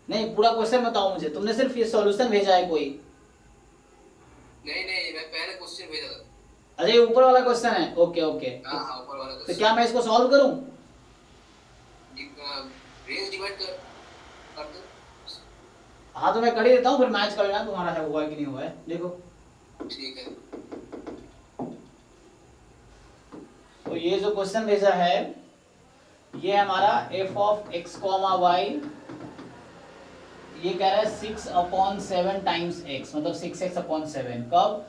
नहीं, पूरा क्वेश्चन बताओ मुझे, तुमने सिर्फ ये सॉल्यूशन भेजा है कोई? नहीं नहीं, मैं पहले क्वेश्चन भेजा था। अच्छा ये ऊपर वाला क्वेश्चन है, ओके ओके। हां ऊपर वाला तो क्वेश्चन। क्या मैं इसको सॉल्व करूं? रेंज डिवाइड कर दो। हाँ तो मैं कर ही देता हूँ, फिर मैच कर लेना तुम्हारा है हुआ है कि नहीं हुआ है। देखो ठीक है। तो ये जो क्वेश्चन भेजा है ये हमारा f ऑफ x, y, ये कह रहा है 6/7 टाइम्स x, मतलब 6x/7। कब?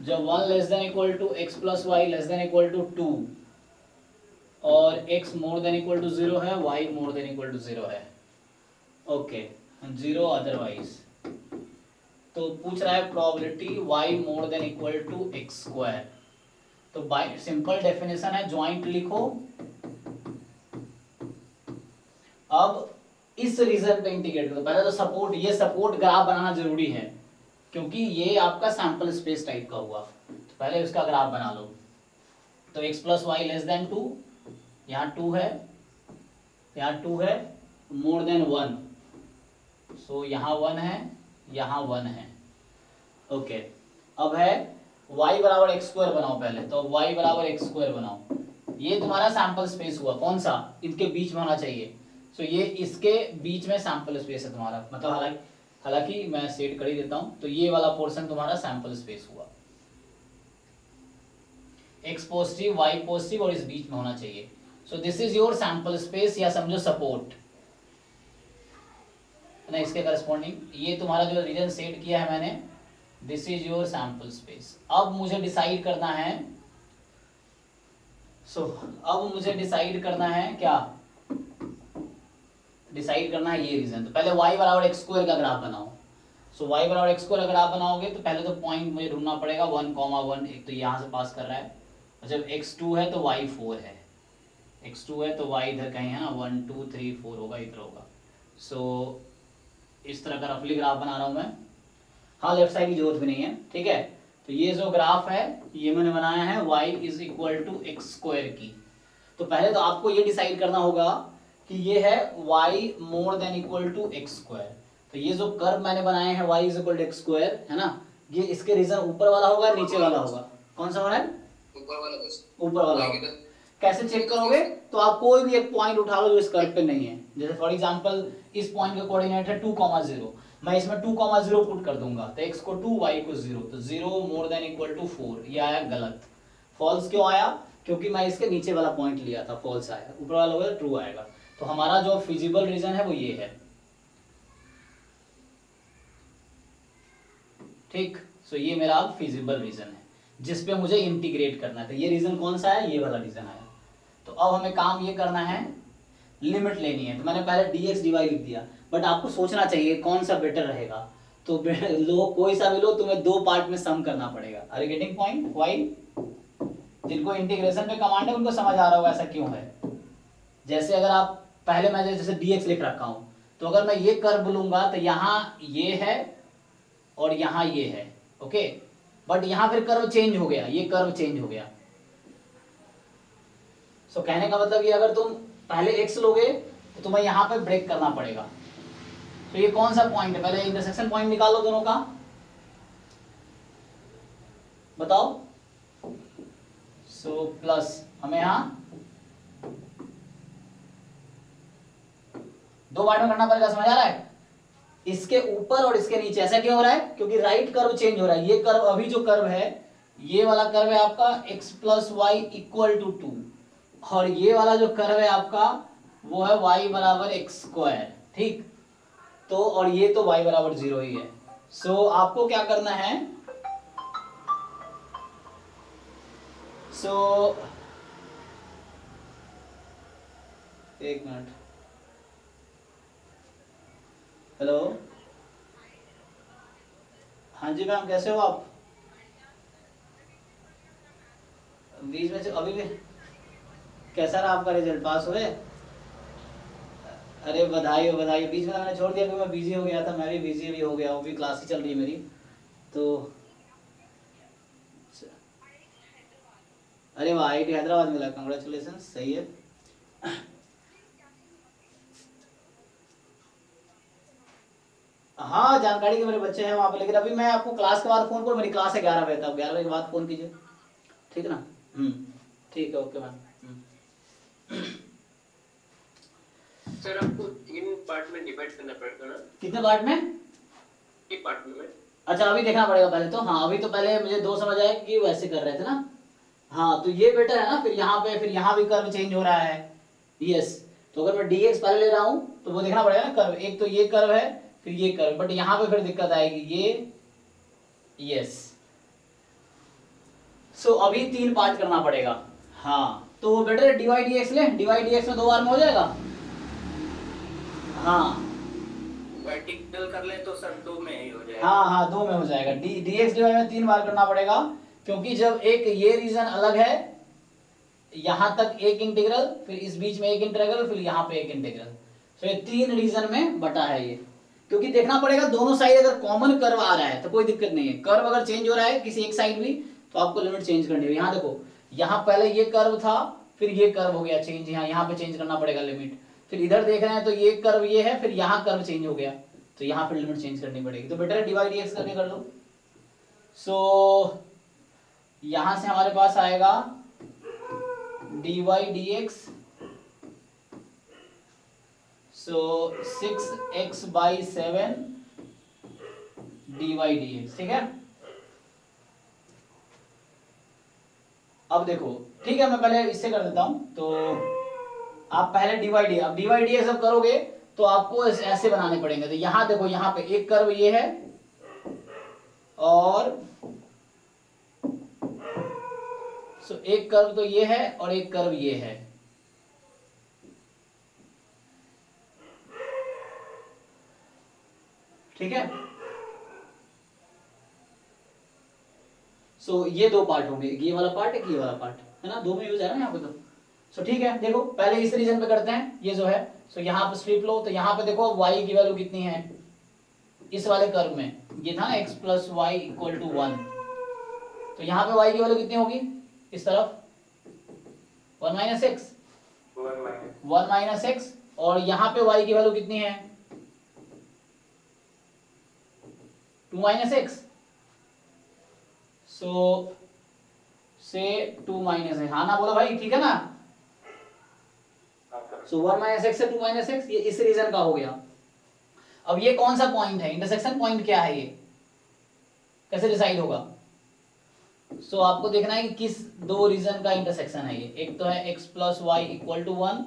जब 1 less than equal to x plus Y less than equal to 2 और x more than equal to 0 है, y more than equal to 0 है। Okay 0 otherwise. तो पूछ रहा है probability y more than equal to x square. तो by simple definition है, joint लिखो इस रीजन पे इंटीग्रेट करो। पहले तो सपोर्ट, ये सपोर्ट ग्राफ बनाना जरूरी है क्योंकि ये आपका सैंपल स्पेस टाइप का हुआ, तो पहले उसका ग्राफ बना लो। तो x plus Y less than 2, यहाँ 2 है, यहाँ 2 है, मोर देन 1, सो यहाँ 1 है, यहाँ 1 है। ओके, अब है y बराबर एक्स स्क्वायर बनाओ पहले, तो y बराबर एक्स स्क्वायर बनाओ। ये तुम्हारा सैंपल स्पेस हुआ, कौन सा, इनके बीच में होना चाहिए। सो ये इसके बीच में सैंपल स्पेस है तुम्हारा, मतलब हालांकि मैं सेट कर ही देता हूं, तो ये वाला पोर्शन तुम्हारा सैंपल स्पेस हुआ। x पॉजिटिव y पॉजिटिव और इस बीच में होना चाहिए। So this is your sample space, या समझो सपोर्ट ना, इसके करस्पॉन्डिंग ये तुम्हारा जो रीजन सेट किया है मैंने, this is your sample space. अब मुझे डिसाइड करना है, अब मुझे डिसाइड करना है क्या, डिसाइड करना है ये रीजन। तो पहले y बराबर एक्स स्क्वायर का ग्राफ बनाओ। सो y बराबर एक्स स्क्वायर का ग्राफ बनाओगे तो पहले तो पॉइंट मुझे ढूंढना पड़ेगा 1,1, एक तो यहाँ से पास कर रहा है, और जब x2 है तो y 4 है, x2 है तो y इधर कहीं है ना, 1 2 3 4 होगा, इधर होगा। सो इस तरह का रफली ग्राफ बना रहा हूँ मैं। हाँ, लेफ्ट साइड की जरूरत भी नहीं है, ठीक है। तो ये जो ग्राफ है ये मैंने बनाया है y is equal to X square की। तो पहले तो आपको ये डिसाइड करना होगा कि ये है y more than equal to X square. तो ये जो कर्व मैंने बनाए हैं y is equal to X square, है ना, ये इसके रीजन ऊपर वाला होगा नीचे वाला होगा, कौन सा हो रहा है, ऊपर वाला बस, ऊपर वाला होगा। कैसे चेक करोगे, तो आप कोई भी एक पॉइंट उठा लो जो इस कर्व पे नहीं है। जैसे फॉर एग्जांपल इस पॉइंट का कोऑर्डिनेट है 2,0, मैं इसमें 2,0 पुट कर दूंगा, तो x को 2 y को 0, तो 0 मोर देन इक्वल टू 4, ये आया गलत, फॉल्स क्यों आया, क्योंकि मैं इसके नीचे वाला पॉइंट लिया था, फॉल्स आया, ऊपर वाला होगा ट्रू आएगा। तो हमारा जो फिजिबल रीजन है वो ये है, ठीक। सो ये मेरा फिजिबल रीजन है जिसपे मुझे इंटीग्रेट करना है। तो ये रीजन कौन सा है, ये वाला रीजन आया। तो अब हमें काम ये करना है, लिमिट लेनी है। तो मैंने पहले dx dy लिख दिया, बट आपको सोचना चाहिए कौन सा बेटर रहेगा। तो लो, कोई सा भी लो, तुम्हें दो पार्ट में सम करना पड़ेगा। Are you getting point, why, जिनको इंटीग्रेशन पे कमांड है उनको समझ आ रहा होगा ऐसा क्यों है। जैसे अगर आप पहले मैं जैसे dx लिख रखा हूं, तो अगर मैं ये कर्व लूंगा तो यहाँ ये है और यहाँ ये है, ओके, बट यहाँ फिर कर्व चेंज हो गया, ये कर्व चेंज हो गया। सो कहने का मतलब ये, अगर तुम पहले x लोगे तो तुम्हें यहाँ पे ब्रेक करना पड़ेगा। तो ये कौन सा पॉइंट है, पहले इंटरसेक्शन पॉइंट निकालो दोनों का, बताओ। सो प्लस हमें यहाँ दो पार्ट में करना पड़ेगा, समझ आ रहा है। इसके ऊपर और इसके नीचे, ऐसा क्यों हो रहा है, क्योंकि राइट कर्व चेंज हो रहा है। ये कर्व, अभी जो कर्व है ये वाला कर्व है आपका x plus Y equal to 2, और ये वाला जो कर्व है आपका वो है y बराबर एक्स स्क्वायर, ठीक। तो और ये तो y बराबर 0 ही है। सो आपको क्या करना है, एक मिनट, हेलो, हाँ जी मैम, कैसे हो आप। बीच में से अभी भी, कैसा रहा आपका रिजल्ट, पास हुए। अरे बधाई हो बधाई हो। बीच में मैंने छोड़ दिया क्योंकि मैं बिजी हो गया था, मैं भी बिजी भी हो गया हूँ, अभी क्लास ही चल रही है मेरी। तो अरे वाह, IIT हैदराबाद मिला, कंग्रेचुलेशन, सही है। हाँ, जानकारी के मेरे बच्चे हैं वहाँ पे, लेकिन अभी मैं आपको क्लास के बाद फोन करूँ, मेरी क्लास है 11 बजे तक, 11 बजे के बाद फोन कीजिए, ठीक है ना। ठीक है, ओके मैम। सर आपको 3 पार्ट में डिवाइड करना पड़ेगा ना। कितने पार्ट में, 3 पार्ट में। अच्छा अभी देखना पड़ेगा पहले तो। हाँ, अभी तो पहले मुझे 2 समझ आया कि वैसे कर रहे थे ना। हाँ, तो ये बेटर है ना, फिर यहाँ पे, फिर यहाँ भी कर्व चेंज हो रहा है, यस। तो अगर मैं dx पहले ले रहा हूँ तो वो देखना पड़ेगा ना कर्व, एक तो ये कर्व है फिर ये कर्व, बट यहाँ पे फिर दिक्कत आएगी, ये, यस। सो अभी 3 पार्ट करना पड़ेगा। हाँ, तो वो बेटर है dy dx ले, dy dx में 2 बार में हो जाएगा। हाँ, वर्टिकल कर ले तो सर 2 में ही हो जाएगा। हाँ, 2 में हो जाएगा। dx dy में 3 बार करना पड़ेगा, क्योंकि जब एक ये रीजन अलग है, यहाँ तक एक इंटीग्रल, फिर इस बीच में एक इंटीग्रल, फिर यहाँ पे एक इंटीग्रल, तो ये 3 रीजन में बटा है ये, क्योंकि देखना पड़ेगा दोनों साइड अगर कॉमन कर्व आ रहा है तो कोई दिक्कत नहीं है। कर्व अगर चेंज हो रहा है किसी एक साइड भी तो आपको लिमिट चेंज करनी है। यहाँ देखो, यहाँ पहले ये कर्व था, फिर ये कर्व हो गया चेंज, यहाँ पे चेंज करना पड़ेगा लिमिट। फिर इधर देख रहे हैं तो ये कर्व ये है, फिर यहाँ कर्व चेंज हो गया तो यहाँ फिर लिमिट चेंज करनी पड़ेगी। तो बेटर है dy dx करके कर लो। सो यहां से हमारे पास आएगा dy dx, सो 6x/7 dy dx, ठीक है। अब देखो, ठीक है मैं पहले इससे कर देता हूं। तो आप पहले dy dx, अब dy dx जब करोगे तो आपको ऐसे बनाने पड़ेंगे। तो यहां देखो, यहां पे एक कर्व ये है और एक कर्व तो ये है और एक कर्व ये है। ठीक है, ये 2 पार्ट होंगे, ये वाला पार्ट एक ये वाला पार्ट, है ना, 2 में यूज है ना यहाँ पे। तो ठीक है, देखो पहले इस रीजन पे करते हैं, ये जो है। यहाँ पे स्ट्रिप लो, तो यहाँ पे देखो y की वैल्यू कितनी है इस वाले कर्व में, ये था ना x + y = 1। तो यहाँ पे y की वैल्यू कितनी होगी इस तरफ 1 - x, 1 - x, और यहाँ पे y की वैल्यू कितनी है 2 - x। से 2 - x, हाँ ना बोलो भाई, ठीक है ना। 1 - x से 2 - x, ये इस रीजन का हो गया। अब ये कौन सा पॉइंट है, इंटरसेक्शन पॉइंट क्या है, ये कैसे डिसाइड होगा। आपको देखना है कि किस 2 रीजन का इंटरसेक्शन है ये। एक तो है x + y = 1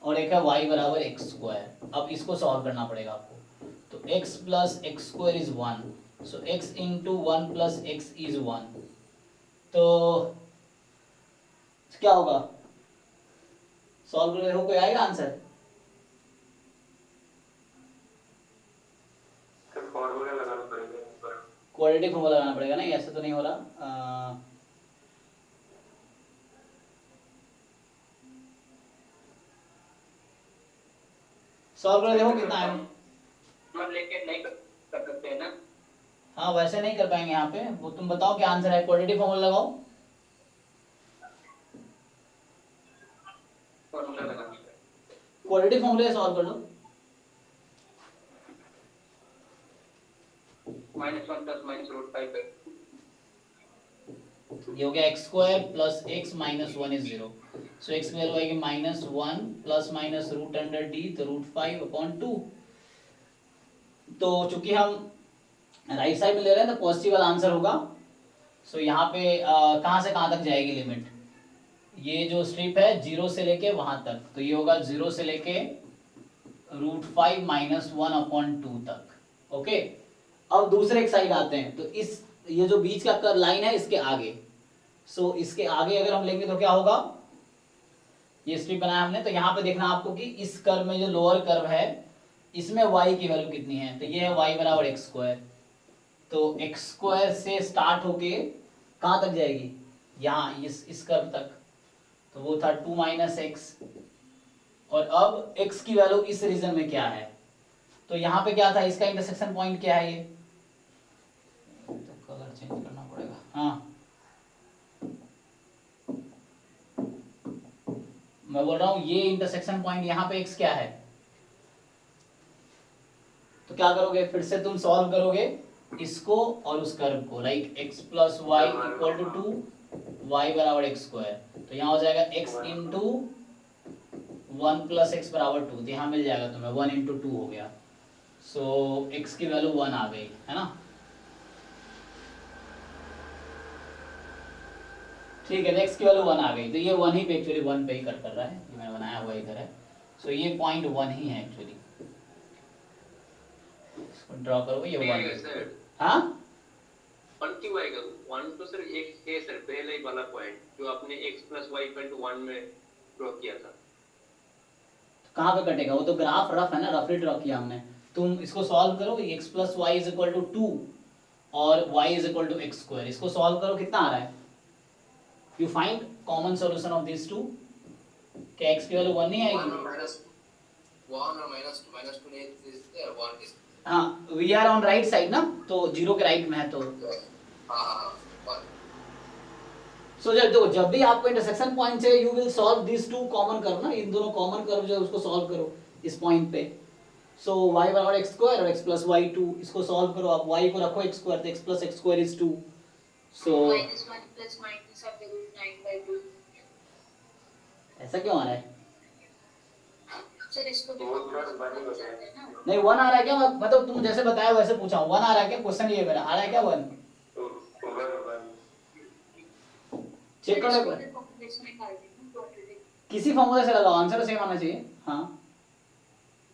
और एक है y = x²। अब इसको सॉल्व करना पड़ेगा आपको। तो x + x² = 1, so x × 1 + x is 1। तो क्या होगा, सॉल्व कर देखो, कोई आएगा आंसर। क्वाड्रेटिक फॉर्मूला लगाना पड़ेगा ना, ऐसे तो नहीं हो रहा। सॉल्व कर देखो कितना आएगा। मतलब लेके नहीं कर सकते हैं ना। हाँ वैसे नहीं कर पाएंगे यहाँ पे, वो तुम बताओ क्या आंसर है, क्वाड्रेटिक फॉर्मूला लगाओ। क्वाड्रेटिक फॉर्मूला सॉल्व कर लो। -1 + -√5 है। ये हो गया x² + x - 1 is 0। So x की वैल्यू आएगी -1 ± √d, तो √5/2। तो चूंकि हम राइट साइड में ले रहे हैं तो पॉजिटिव वाला आंसर होगा। यहाँ पे कहाँ से कहाँ तक जाएगी लिमिट, ये जो स्ट्रिप है 0 से लेके वहां तक, तो ये होगा 0 से लेके √5 - 1/2 तक। ओके, अब दूसरे एक साइड आते हैं। तो इस ये जो बीच का लाइन है इसके आगे, इसके आगे अगर हम लेंगे तो क्या होगा, ये स्ट्रिप बनाया हमने। तो यहाँ पे देखना आपको कि इस कर्व में जो लोअर कर्व है इसमें y की वैल्यू कितनी है। तो ये है y = x²। तो x² से स्टार्ट होके कहाँ तक जाएगी, यहाँ इस कर्व तक, तो वो था 2 - x। और अब x की वैल्यू इस रीजन में क्या है, तो यहाँ पे क्या था, इसका इंटरसेक्शन पॉइंट क्या है, ये तो कलर चेंज करना पड़ेगा। हाँ मैं बोल रहा हूँ ये इंटरसेक्शन पॉइंट यहाँ पे x क्या है। तो क्या करोगे, फिर से तुम सॉल्व करोगे इसको और उस कर्व को, like x + y = 2, y = x²। तो यहाँ हो जाएगा x × 1 + x = 2, तो यहाँ मिल जाएगा तुम्हें 1 × 2 हो गया। x की वैल्यू 1 आ गई, है ना। ठीक है, x की वैल्यू 1 आ गई। तो ये 1 ही पे, एक्चुअली 1 पे ही कट कर रहा है, ये मैंने बनाया हुआ इधर है। ये पॉइंट 1 ही है एक्चुअली, इसको ड्रॉ करोगे ये 1 है। हाँ 1 क्यों आएगा, 1 तो सर एक है सर, पहले ही वाला पॉइंट जो आपने x + y = 1 में ड्रॉ किया था। कहाँ पे कटेगा, वो तो ग्राफ रफ है ना, रफली ड्रॉ किया हमने। तुम इसको सॉल्व करो, x + y = 2 और y = x²। इसको सॉल्व करो, कितना आ रहा है, you find common solution of this two. क्या x की वैल्यू 1 नहीं आएगी, 1 or minus 2 is there, 1 is हाँ, we are on right side ना, तो जीरो के राइट में है तो हाँ 1 सो जब भी आपको इंटरसेक्शन पॉइंट है you will solve this two common curve ना, इन दोनों कॉमन कर्व जो है उसको सॉल्व करो इस पॉइंट पे। सो y बराबर एक्स स्क्वायर और x प्लस वाई टू, इसको सॉल्व करो आप, y को रखो x स्क्वायर तो x plus X square is 2। So -1 plus minus of the root 9/2। ऐसा क्यों आ रहा है? सर इसको भी कॉम्प्लेक्स बना सकते हैं ना। नहीं 1 आ रहा है क्या? मतलब तुम जैसे बताया वैसे पूछा हूँ, 1 आ रहा है क्या? क्वेश्चन ये मेरा आ रहा है क्या 1? चेक करो एक बार, कॉम्प्लेक्स में कर देना क्वाड्रेटिक। किसी फॉर्मूले से लगाओ, आंसर सेम आना चाहिए। हाँ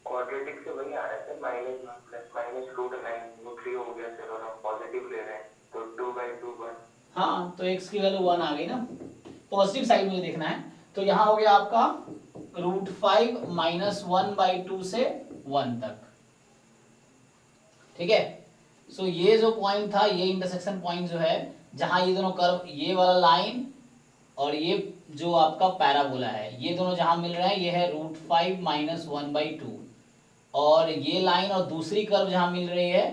क्वाड्रेटिक से वही आ रहा है, माइनस प्लस माइनस रूट 9 वो 3 हो गया सर, और हम पॉजिटिव ले रहे हैं तो 2/2 1। हाँ, तो x की वैल्यू 1 आ गई ना, पॉजिटिव साइड मुझे देखना है। तो यहाँ हो गया आपका √5 माइनस 1/2 से 1 तक, ठीक है। सो ये जो पॉइंट था, ये इंटरसेक्शन पॉइंट जो है जहां ये दोनों कर्व, ये वाला लाइन और ये जो आपका पैराबोला है, ये दोनों जहां मिल रहे हैं ये है √5 माइनस 1/2, और ये लाइन और दूसरी कर्व जहां मिल रही है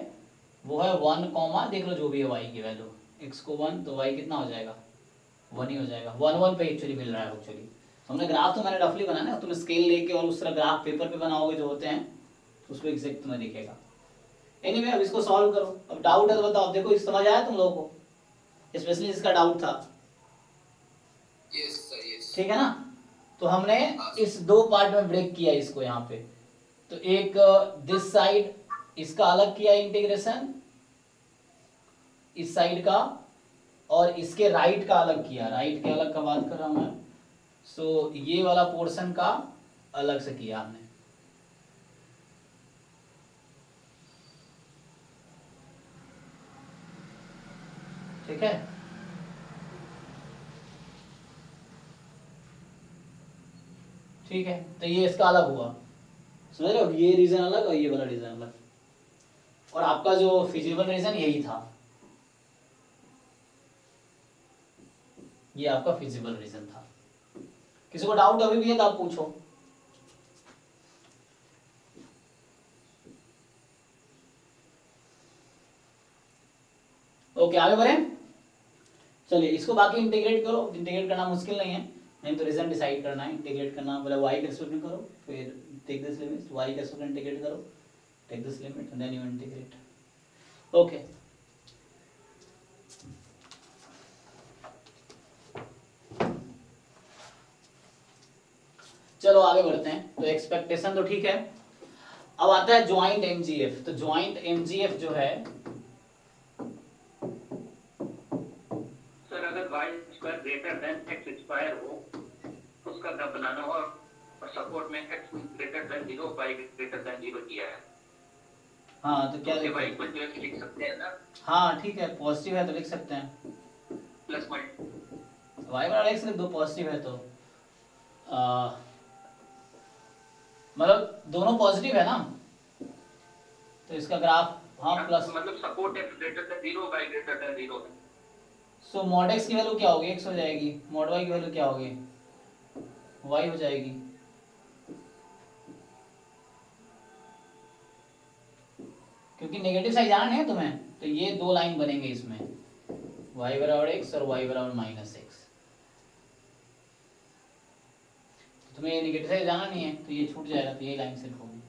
वो है 1 कॉमा, देख लो जो भी है y की वैल्यू, x को 1 तो y कितना हो जाएगा? 1 ही हो जाएगा। 1 1 पे एक्चुअली मिल रहा है एक्चुअली। हमने ग्राफ तो मैंने रफली बनाया ना, तुम स्केल लेके और उस तरह ग्राफ पेपर पे बनाओगे जो होते हैं तो उसको एग्जैक्ट तुम्हें दिखेगा। एनीवे अब इसको सॉल्व करो, अब डाउट है तो बताओ। देखो इस समझ आया तुम लोगों को, स्पेशली जिसका डाउट था? यस सर यस ठीक है ना। तो हमने इस दो पार्ट में ब्रेक किया इसको यहाँ पे। तो एक दिस साइड इसका अलग किया इंटीग्रेशन इस साइड का, और इसके राइट का अलग किया। राइट के अलग का बात कर रहा हूं मैं। सो ये वाला पोर्शन का अलग से किया हमने। ठीक है, ठीक है। तो ये इसका अलग हुआ, समझ रहे हो? ये रीजन अलग और ये वाला रीजन अलग, और आपका जो फिजिबल रीजन यही था, ये आपका फिजिबल रीजन था। किसी को डाउट अभी भी है तो आप पूछो। ओके आगे बढ़े। चलिए इसको बाकी इंटीग्रेट करो। इंटीग्रेट करना मुश्किल नहीं है, नहीं तो रीजन डिसाइड करना है। इंटीग्रेट करना बोले y के रिस्पेक्ट में करो, फिर टेक दिस लिमिट, y के रिस्पेक्ट में इंटीग्रेट करो, take this limit and then you integrate. Okay चलो आगे बढ़ते हैं। तो एक्सपेक्टेशन तो ठीक है। अब आता है ज्वाइंट एमजीएफ। तो ज्वाइंट एमजीएफ जो है, सर अगर y square greater than x square हो उसका ग्राफ बनाना हो, और सपोर्ट में x greater than 0 y greater then 0 किया है, हाँ तो क्या तो देखो, y इक्वल टू x लिख सकते हैं ना, हाँ ठीक है, पॉजिटिव है तो लिख सकते हैं। प्लस पॉइंट y बराबर x लिख दो, पॉजिटिव है तो मतलब दोनों पॉजिटिव है ना, तो इसका ग्राफ हाँ प्लस। मतलब support x greater than 0 y greater then 0 है। सो मॉड x की वैल्यू क्या होगी? x हो जाएगी। मॉड y की वैल्यू क्या होगी? y हो जाएगी। क्योंकि नेगेटिव साइड जाना नहीं है तुम्हें, तो ये दो लाइन बनेंगे इसमें, y बराबर x और y बराबर -x। तुम्हें ये नेगेटिव साइड जाना नहीं है तो ये छूट जाएगा, तो ये लाइन सिर्फ होगी।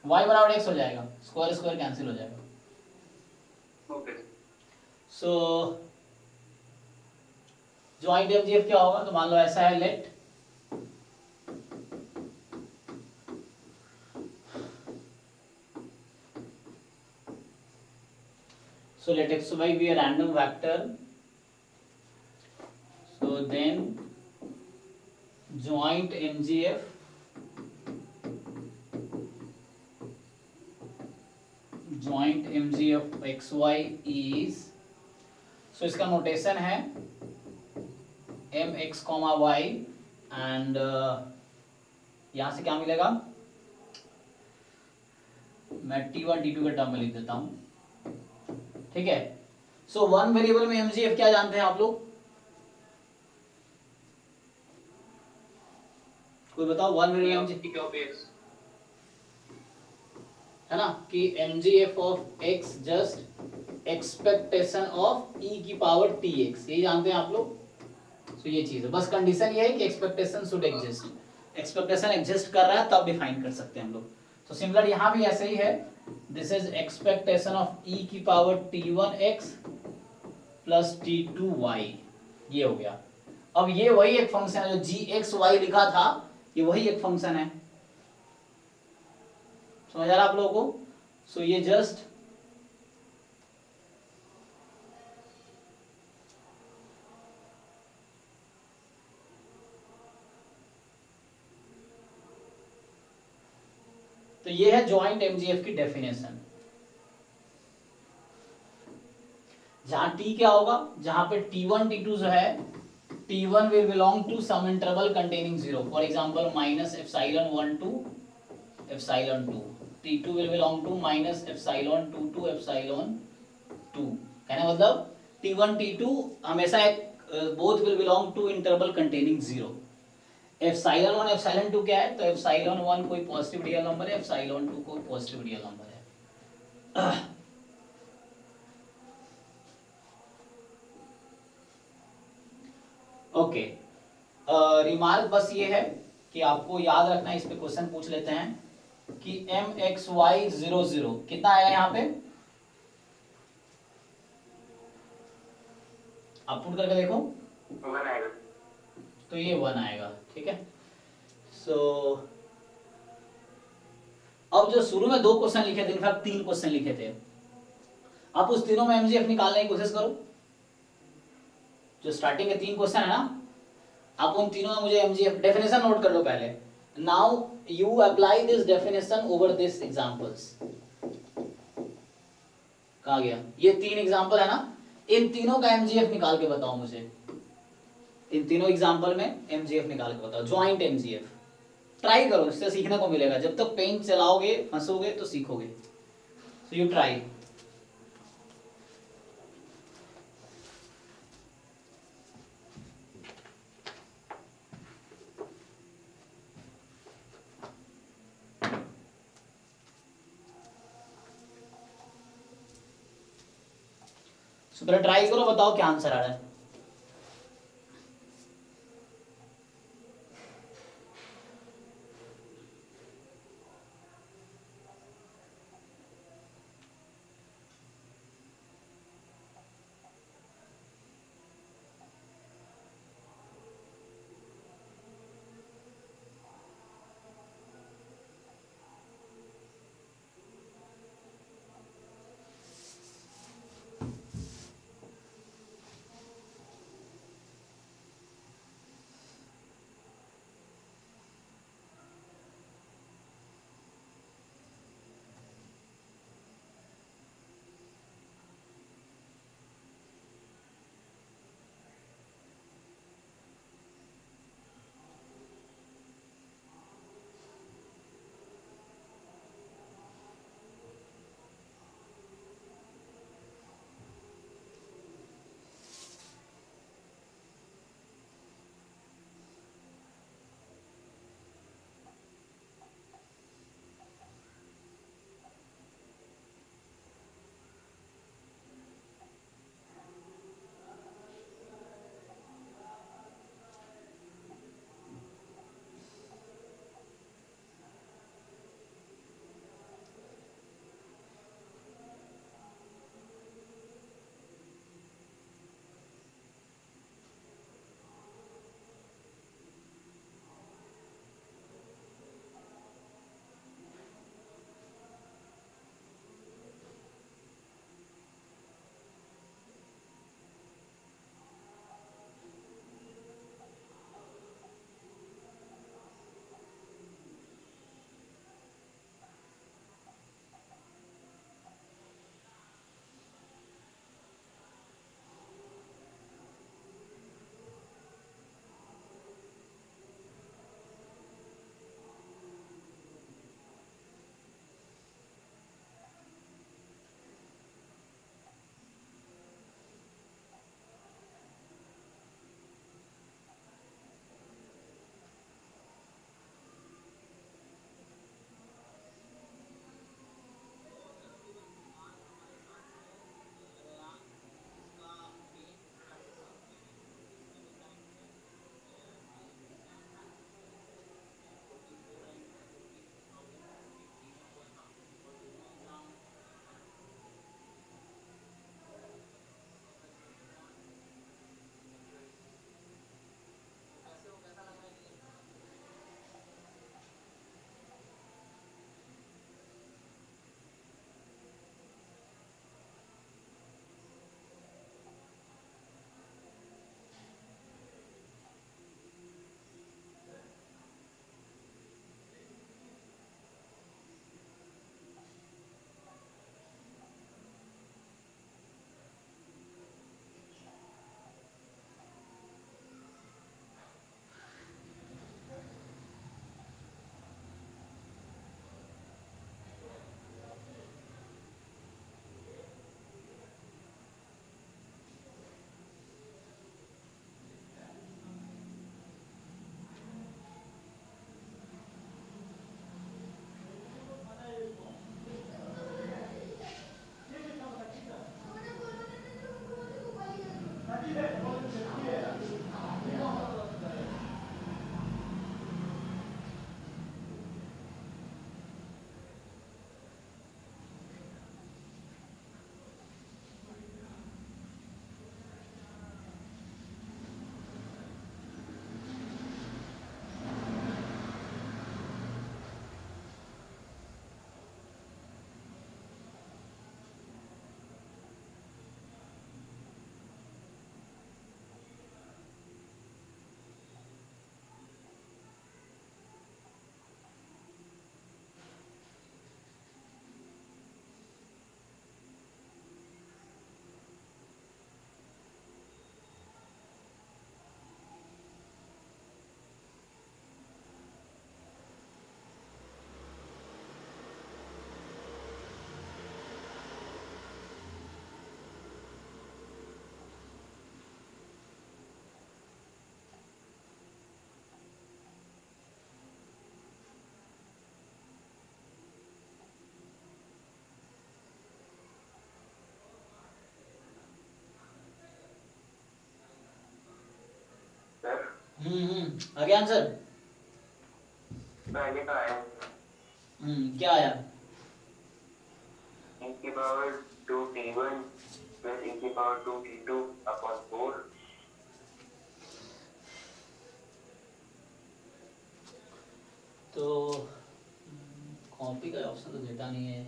y बराबर x हो जाएगा, स्क्वायर स्क्वायर कैंसिल हो जाएगा। ओके सो ज्वाइंट एमजीएफ क्या होगा? तो मान लो ऐसा है, late so let x y be a random vector, so then joint MGF xy is, so इसका नोटेशन है mx, y एंड यहां से क्या मिलेगा? मैं t1 t2 के टर्म में लिख देता हूं, ठीक है। सो वन वेरिएबल में एमजीएफ क्या जानते हैं आप लोग? कोई बताओ 1 variable MG P of X. है ना, कि mgf of x just expectation of e की पावर tx, यही जानते हैं आप लोग। तो ये चीज है, बस कंडीशन ये है कि expectation should exist, expectation exist कर रहा है तब डिफाइन कर सकते हैं हम लोग। तो सिमिलर यहाँ भी ऐसे ही है, this is expectation of e की पावर t1x प्लस t2y, ये हो गया। अब ये वही एक फंक्शन है जो gxy लिखा था, ये वही एक फंक्शन है, समझ आ रहा आप लोगों को। सो ये जस्ट तो ये है जॉइंट एमजीएफ की डेफिनेशन। जहां टी क्या होगा, जहां पे T1 T2 जो है, T1 will belong to some interval containing 0, for example minus epsilon 1 to epsilon 2, T2 will belong to minus epsilon 2 to epsilon 2, कहना मतलब T1 T2 हमेशा एक both will belong to interval containing 0। Epsilon 1 epsilon 2 क्या है, तो epsilon 1 कोई positive real number है, epsilon 2 कोई पॉजिटिव रियल नंबर है। ओके, रिमार्क बस ये है कि आपको याद रखना है, इस पे क्वेश्चन पूछ लेते हैं कि mxy00 कितना आएगा यहाँ पे, आप पुट करके देखो, 1 आएगा। तो ये 1 आएगा, ठीक है। सो अब जो शुरू में 2 क्वेश्चन लिखे थे, इनफैक्ट 3 क्वेश्चन लिखे थे, आप उस तीनों में एमजीएफ निकालने की कोशिश करो। जो स्टार्टिंग के 3 क्वेश्चन है ना, आप उन तीनों में मुझे एमजीएफ डेफिनेशन नोट कर लो पहले। Now you apply this definition over this examples. कहाँ गया, ये 3 एग्जांपल है ना, इन तीनों का एमजीएफ निकाल के बताओ मुझे, इन तीनों एग्जांपल में एमजीएफ निकाल के बताओ, ज्वाइंट एमजीएफ। ट्राई करो, इससे सीखने को मिलेगा, जब तक पेन चलाओगे फंसोगे तो सीखोगे। So you try. सो पहले ट्राई करो, बताओ क्या आंसर आ रहा है। आगे आंसर। पहले का है क्या आया? e की पावर 2t1 प्लस e की पावर 2t2 अपॉन 4। तो कॉपी का ऑप्शन तो देता नहीं है।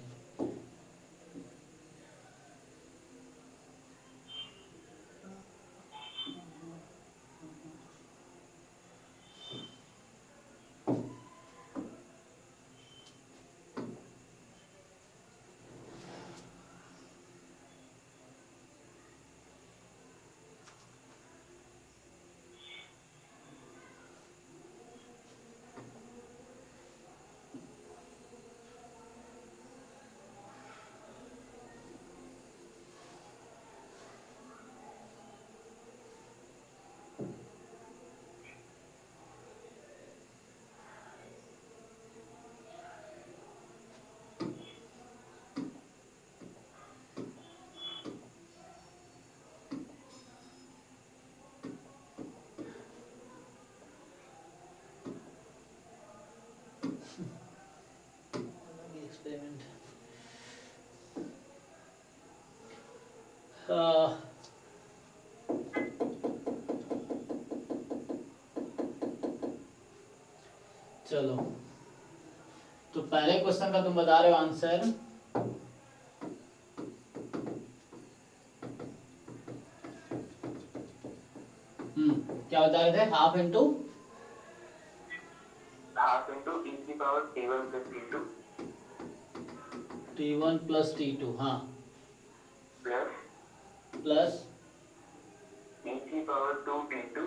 एक्सपेरिमेंट। चलो, तो पहले क्वेश्चन का तुम बता रहे हो आंसर। क्या बता रहे थे? हाफ इंटू e की power t1 plus t2 T1 plus T2, हाँ, प्लस प्लस e की पावर 2t2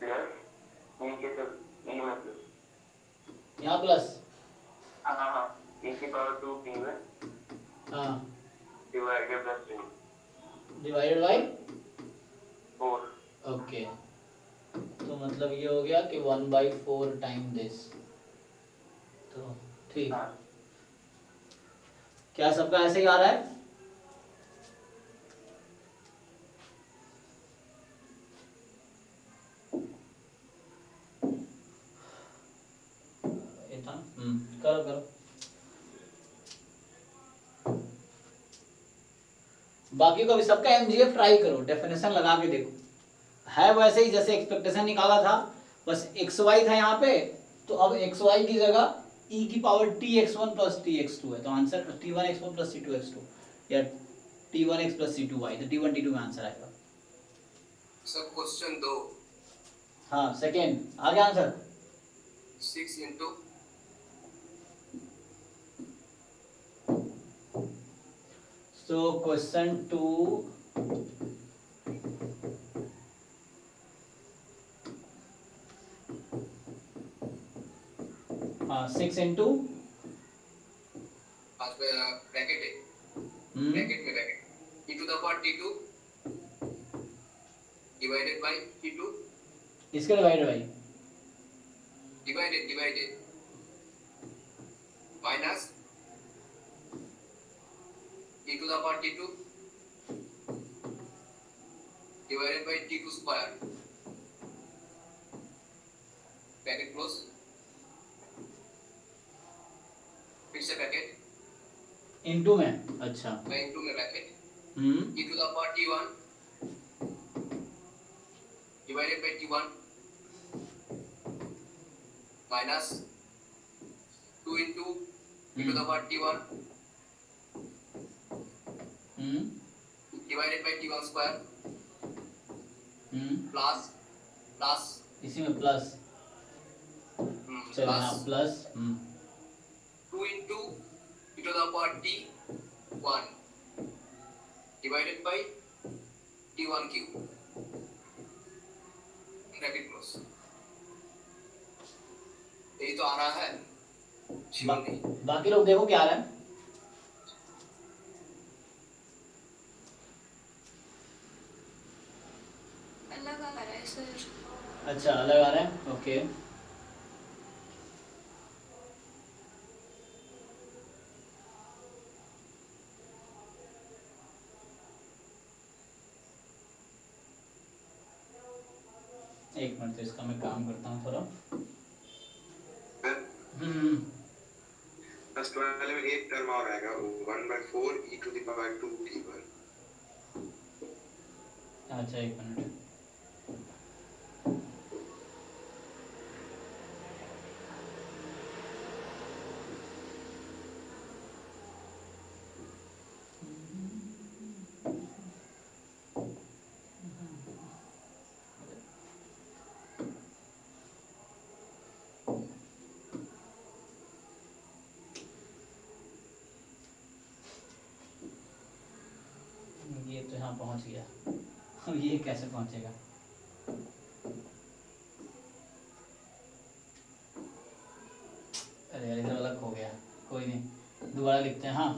प्लस नीचे तक e में प्लस यहाँ प्लस, हाँ e की पावर 2t1 हाँ, divided plus 2 divided by 4। Okay. तो मतलब ये हो गया कि 1/4 टाइम दिस। तो ठीक, हाँ क्या सबका ऐसे ही आ रहा है? ये था, करो करो। बाकी को भी सबका एमजीएफ ट्राई करो, डेफिनेशन लगा के देखो। है वैसे ही जैसे एक्सपेक्टेशन निकाला था, बस एक्स वाई था यहाँ पे, तो अब एक्स वाई की जगह e की पावर tx1 प्लस tx2 है, तो आंसर t1x1 प्लस t2x2 या t1x प्लस t2y, तो t1 t2 में आंसर आएगा। सर क्वेश्चन 2, हाँ सेकेंड, आगे आंसर। 6 इंटू सो क्वेश्चन 2, हाँ 6 इंटू आज ब्रैकेट है, ब्रैकेट में bracket e to the power t2 divided by t2 इसके divide by divided minus e to the power t2 divided by t2 square bracket close, फिर से bracket into में, अच्छा, into में bracket e to the power t1 divided by t1 minus 2 into e to the power t1 divided by t1 square plus इसी में plus, चलो हाँ plus 2 into e to the power t1 divided by t1 cube bracket close. यही तो आ रहा है, sure नहीं। बाकी लोग देखो क्या आ रहा है। अलग आ रहा है सर। अच्छा अलग आ रहा है, ओके। एक मिनट, तो इसका मैं काम करता हूँ थोड़ा। सर हम्म, फर्स्ट वाले में एक टर्म और आएगा 1/4 e to the power 2 t bar। अच्छा एक मिनट। ये तो यहाँ पहुँच गया, अब ये कैसे पहुँचेगा? अरे यार, इधर अलग हो गया, कोई नहीं, दोबारा लिखते हैं। हाँ,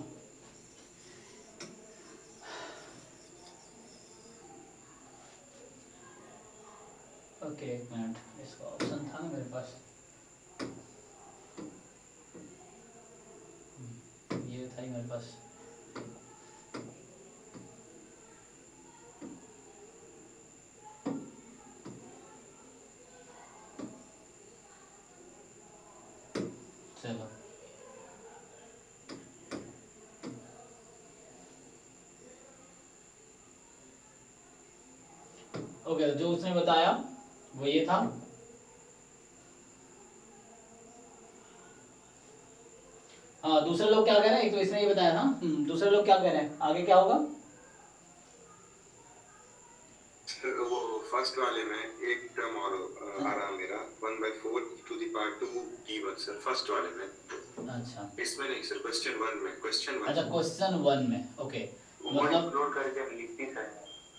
ओके एक मिनट, इसका ऑप्शन था ना मेरे पास, ये था ही मेरे पास। चलो ओके, जो उसने बताया वो ये था। हाँ, दूसरे लोग क्या कह रहे हैं? एक तो इसने ये बताया था, दूसरे लोग क्या कह रहे हैं, आगे क्या होगा? वो फर्स्ट वाले में एक टर्म और आ रहा मेरा 1/4 e to the power 2 t bar sir, first वाले में। अच्छा इसमें नहीं सर, क्वेश्चन 1 में, क्वेश्चन 1। अच्छा, क्वेश्चन 1 में, ओके। वो मतलब इंक्लूड करके लिखती सर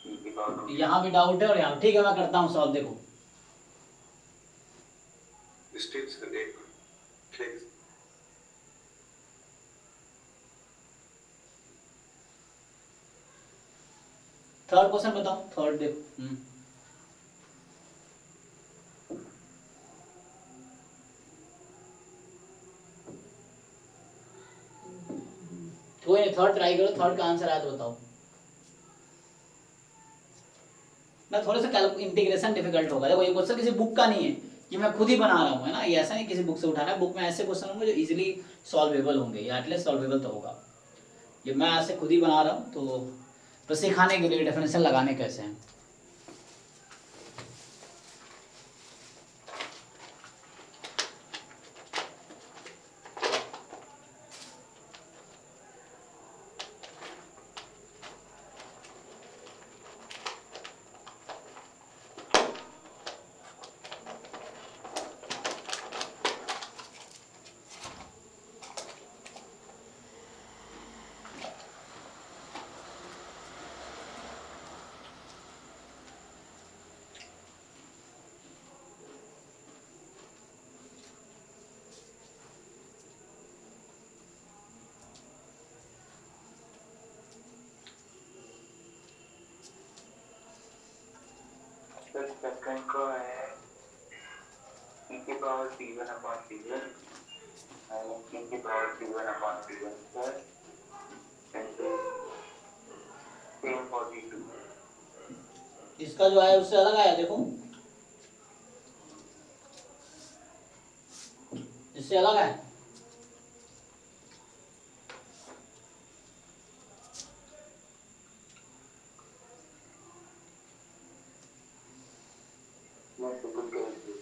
e की पावर 2। यहाँ भी डाउट है और यहाँ, ठीक है मैं करता हूँ सॉल्व। देखो स्टिल सर एक ठीक। थर्ड क्वेश्चन बताओ, थर्ड देखो। कोई नहीं, थर्ड ट्राई करो, थर्ड का आंसर आया तो बताओ। ना थोड़ा सा इंटीग्रेशन डिफिकल्ट होगा। देखो ये क्वेश्चन किसी बुक का नहीं है, कि मैं खुद ही बना रहा हूँ, है ना, ये ऐसा नहीं किसी बुक से उठाना है। बुक में ऐसे क्वेश्चन होंगे जो इजीली सॉल्वेबल होंगे, या एटलीस्ट सॉल्वेबल तो होगा। ये मैं ऐसे खुद ही बना रहा हूँ, तो सिखाने के लिए डेफिनेशन लगाने कैसे हैं। सर सेकंड का है e की पावर t1 अपॉन t1 और e की power t1 upon t1 sir into same 42। इसका जो आया उससे अलग आया, देखो इससे अलग आया। मैं बिल्कुल कर दूँ।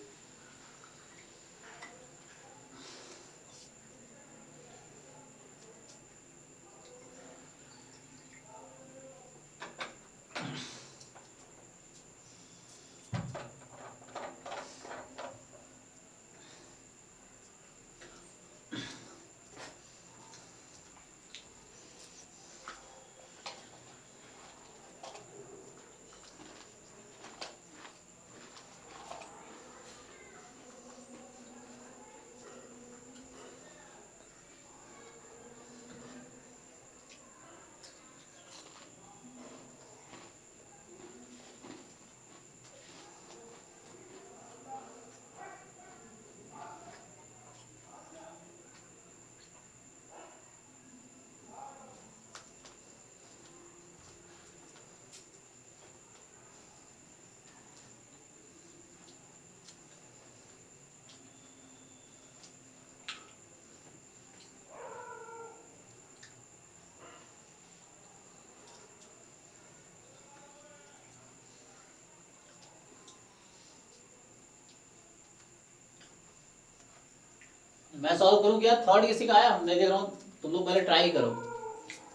मैं सॉल्व करूँ क्या? थर्ड किसी का आया? मैं देख रहा हूँ, तुम लोग पहले ट्राई करो,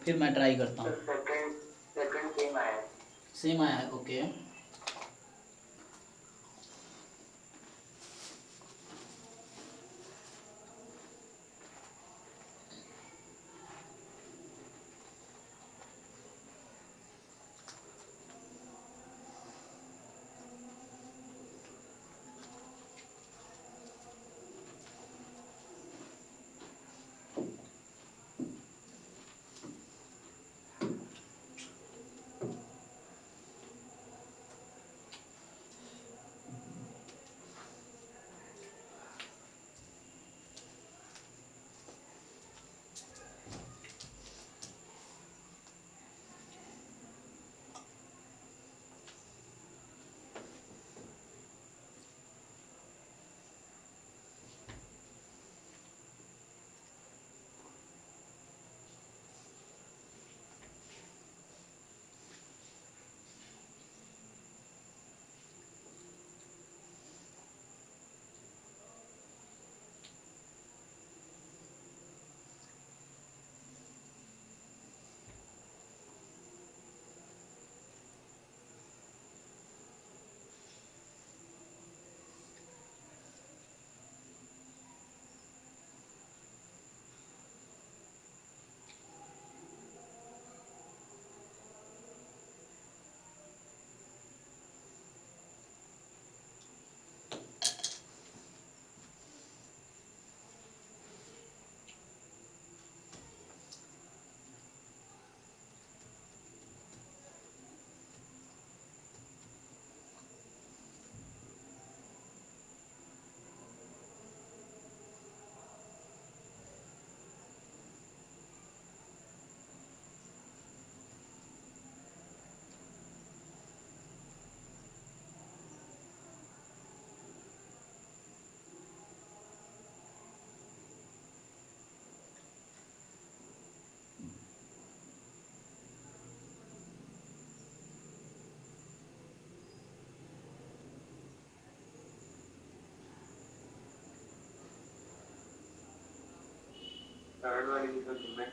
फिर मैं ट्राई करता हूँ। सेकंड सेम आया है। सेम आया है, ओके। थर्ड वाली की तो लिमिट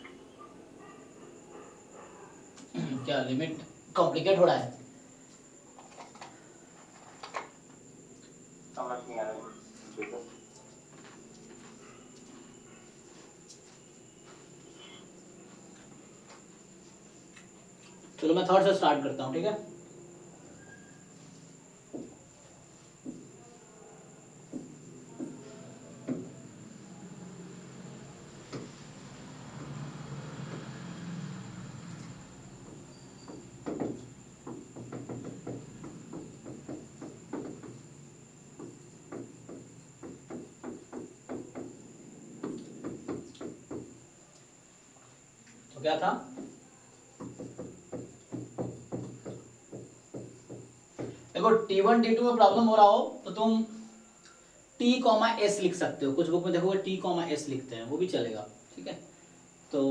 क्या लिमिट कॉम्प्लिकेट हो रहा है? समझ नहीं आ रहा मुझे तो। चलो मैं थर्ड से स्टार्ट करता हूँ, ठीक है। तो क्या था? देखो T1 T2 में प्रॉब्लम हो रहा हो तो तुम T कॉमा एस लिख सकते हो, कुछ बुक में देखोगे T कॉमा एस लिखते हैं, वो भी चलेगा, ठीक है। तो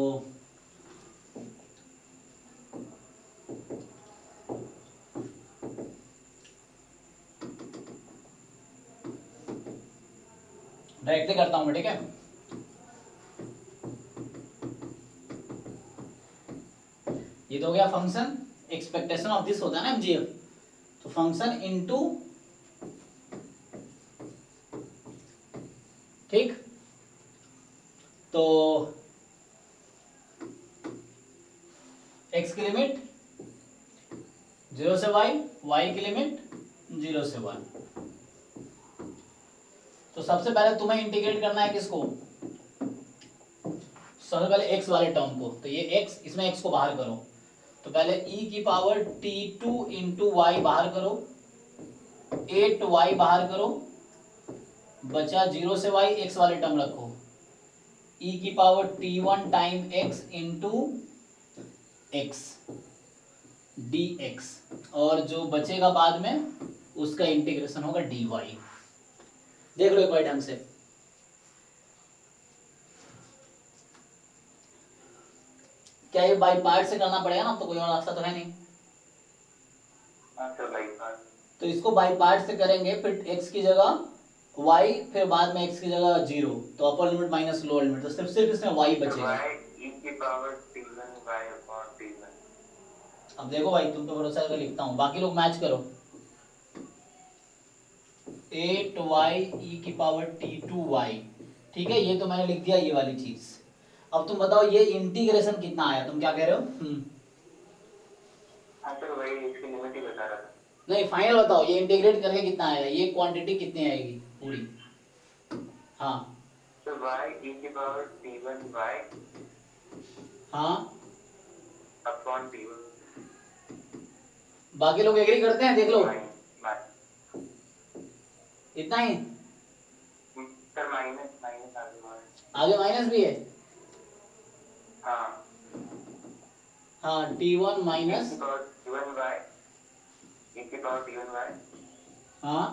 डायरेक्टली करता हूँ मैं, ठीक है। ये तो हो गया फंक्शन, एक्सपेक्टेशन ऑफ दिस होता है ना एमजीएफ, तो फंक्शन इनटू, ठीक। तो x की लिमिट 0 से y, y की लिमिट 0 से 1। तो सबसे पहले तुम्हें इंटीग्रेट करना है किसको? सबसे पहले x वाले टर्म को, तो ये x, इसमें x को बाहर करो। तो पहले e की पावर t2 इंटू वाई बाहर करो, 8y बाहर करो, बचा 0 से y, x वाले टर्म रखो, e की power t1 time x into x dx, और जो बचेगा बाद में उसका इंटीग्रेशन होगा dy। देख लो एक बार ढंग से। क्या ये बाई पार्ट से करना पड़ेगा ना, तो कोई और रास्ता तो है नहीं। हाँ सर भाई हाँ। तो इसको बाई पार्ट से करेंगे, फिर x की जगह y फिर बाद में x की जगह 0, तो upper limit minus lower limit, तो सिर्फ इसमें y बचेगा। y e की power t1 y upon t1। अब देखो भाई, तुम पे भरोसा करके लिखता हूँ, बाकी लोग मैच करो। 8y e की पावर t2y, ठीक है, ये तो मैंने लिख दिया ये वाली चीज। अब तुम बताओ ये इंटीग्रेशन कितना आया, तुम क्या कह रहे हो? हाँ सर, वही इसकी लिमिट ही बता रहा था। नहीं, फाइनल बताओ, ये इंटीग्रेट करके कितना आएगा, ये क्वांटिटी कितनी आएगी पूरी? हाँ तो y e की पावर t1 y हाँ, अपॉन t1। बाकी लोग एग्री करते हैं, देख लो, इतना ही। सर माइनस माइनस आगे माइनस भी है। हाँ हाँ, t1 minus t1 y e की पावर t1 y हाँ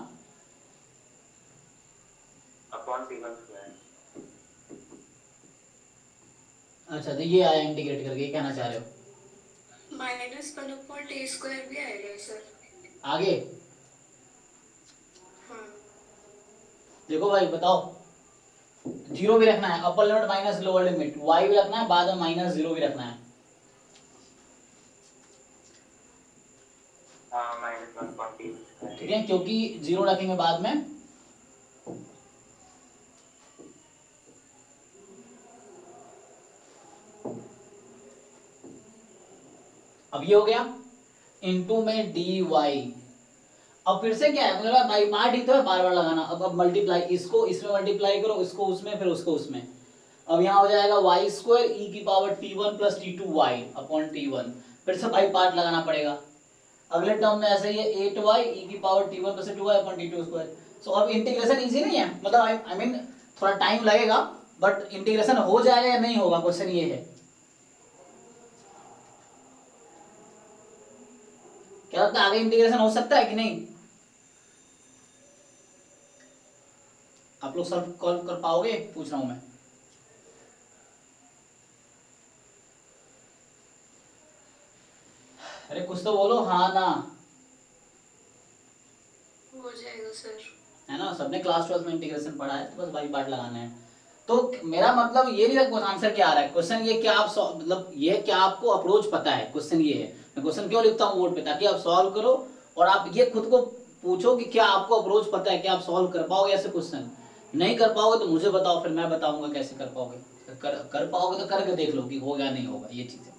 अपॉन t1 स्क्वायर। अच्छा, तो ये आया इंटीग्रेट करके, ये कहना चाह रहे हो? माइनस 1/t² भी आएगा सर। आगे हाँ देखो भाई, बताओ, 0 भी रखना है, upper limit minus lower limit, y भी रखना है, बाद में माइनस 0 भी रखना है। हाँ माइनस 1/t²। ठीक है, क्योंकि 0 रखेंगे बाद में। अब ये हो गया इनटू में dy। अब फिर से क्या है, मतलब बाई पार्ट ही तो है, बार बार लगाना। अब मल्टीप्लाई, इसको इसमें मल्टीप्लाई करो, इसको उसमें, फिर उसको उसमें। अब यहाँ हो जाएगा y² e की power t1 plus t2y upon t1, फिर से बाई पार्ट लगाना पड़ेगा। अगले टर्म में ऐसे ही है 8y e की power t1 plus t2y upon t2²। सो अब इंटीग्रेशन इजी नहीं है, मतलब आई मीन थोड़ा टाइम लगेगा, बट इंटीग्रेशन हो जाएगा या नहीं होगा, क्वेश्चन ये है। क्या लगता है आगे इंटीग्रेशन हो सकता है कि नहीं? आप लोग सॉल्व कॉल कर पाओगे, पूछ रहा हूं मैं। अरे कुछ तो बोलो, हाँ ना। हो जाएगा सर। है ना, सबने क्लास 12 में इंटीग्रेशन पढ़ा है, तो बस बाई पार्ट लगाना है। तो मेरा मतलब ये नहीं था आंसर क्या आ रहा है, क्वेश्चन ये क्या आप मतलब ये क्या आपको अप्रोच पता है, क्वेश्चन ये है। मैं क्वेश्चन क्यों लिखता हूँ बोर्ड पे, ताकि आप सॉल्व करो और आप ये खुद को पूछो कि क्या आपको अप्रोच पता है, क्या आप सॉल्व कर पाओगे ऐसे क्वेश्चन। नहीं कर पाओगे तो मुझे बताओ, फिर मैं बताऊंगा कैसे कर पाओगे। कर पाओगे तो करके देख लो कि होगा नहीं होगा, ये चीज है।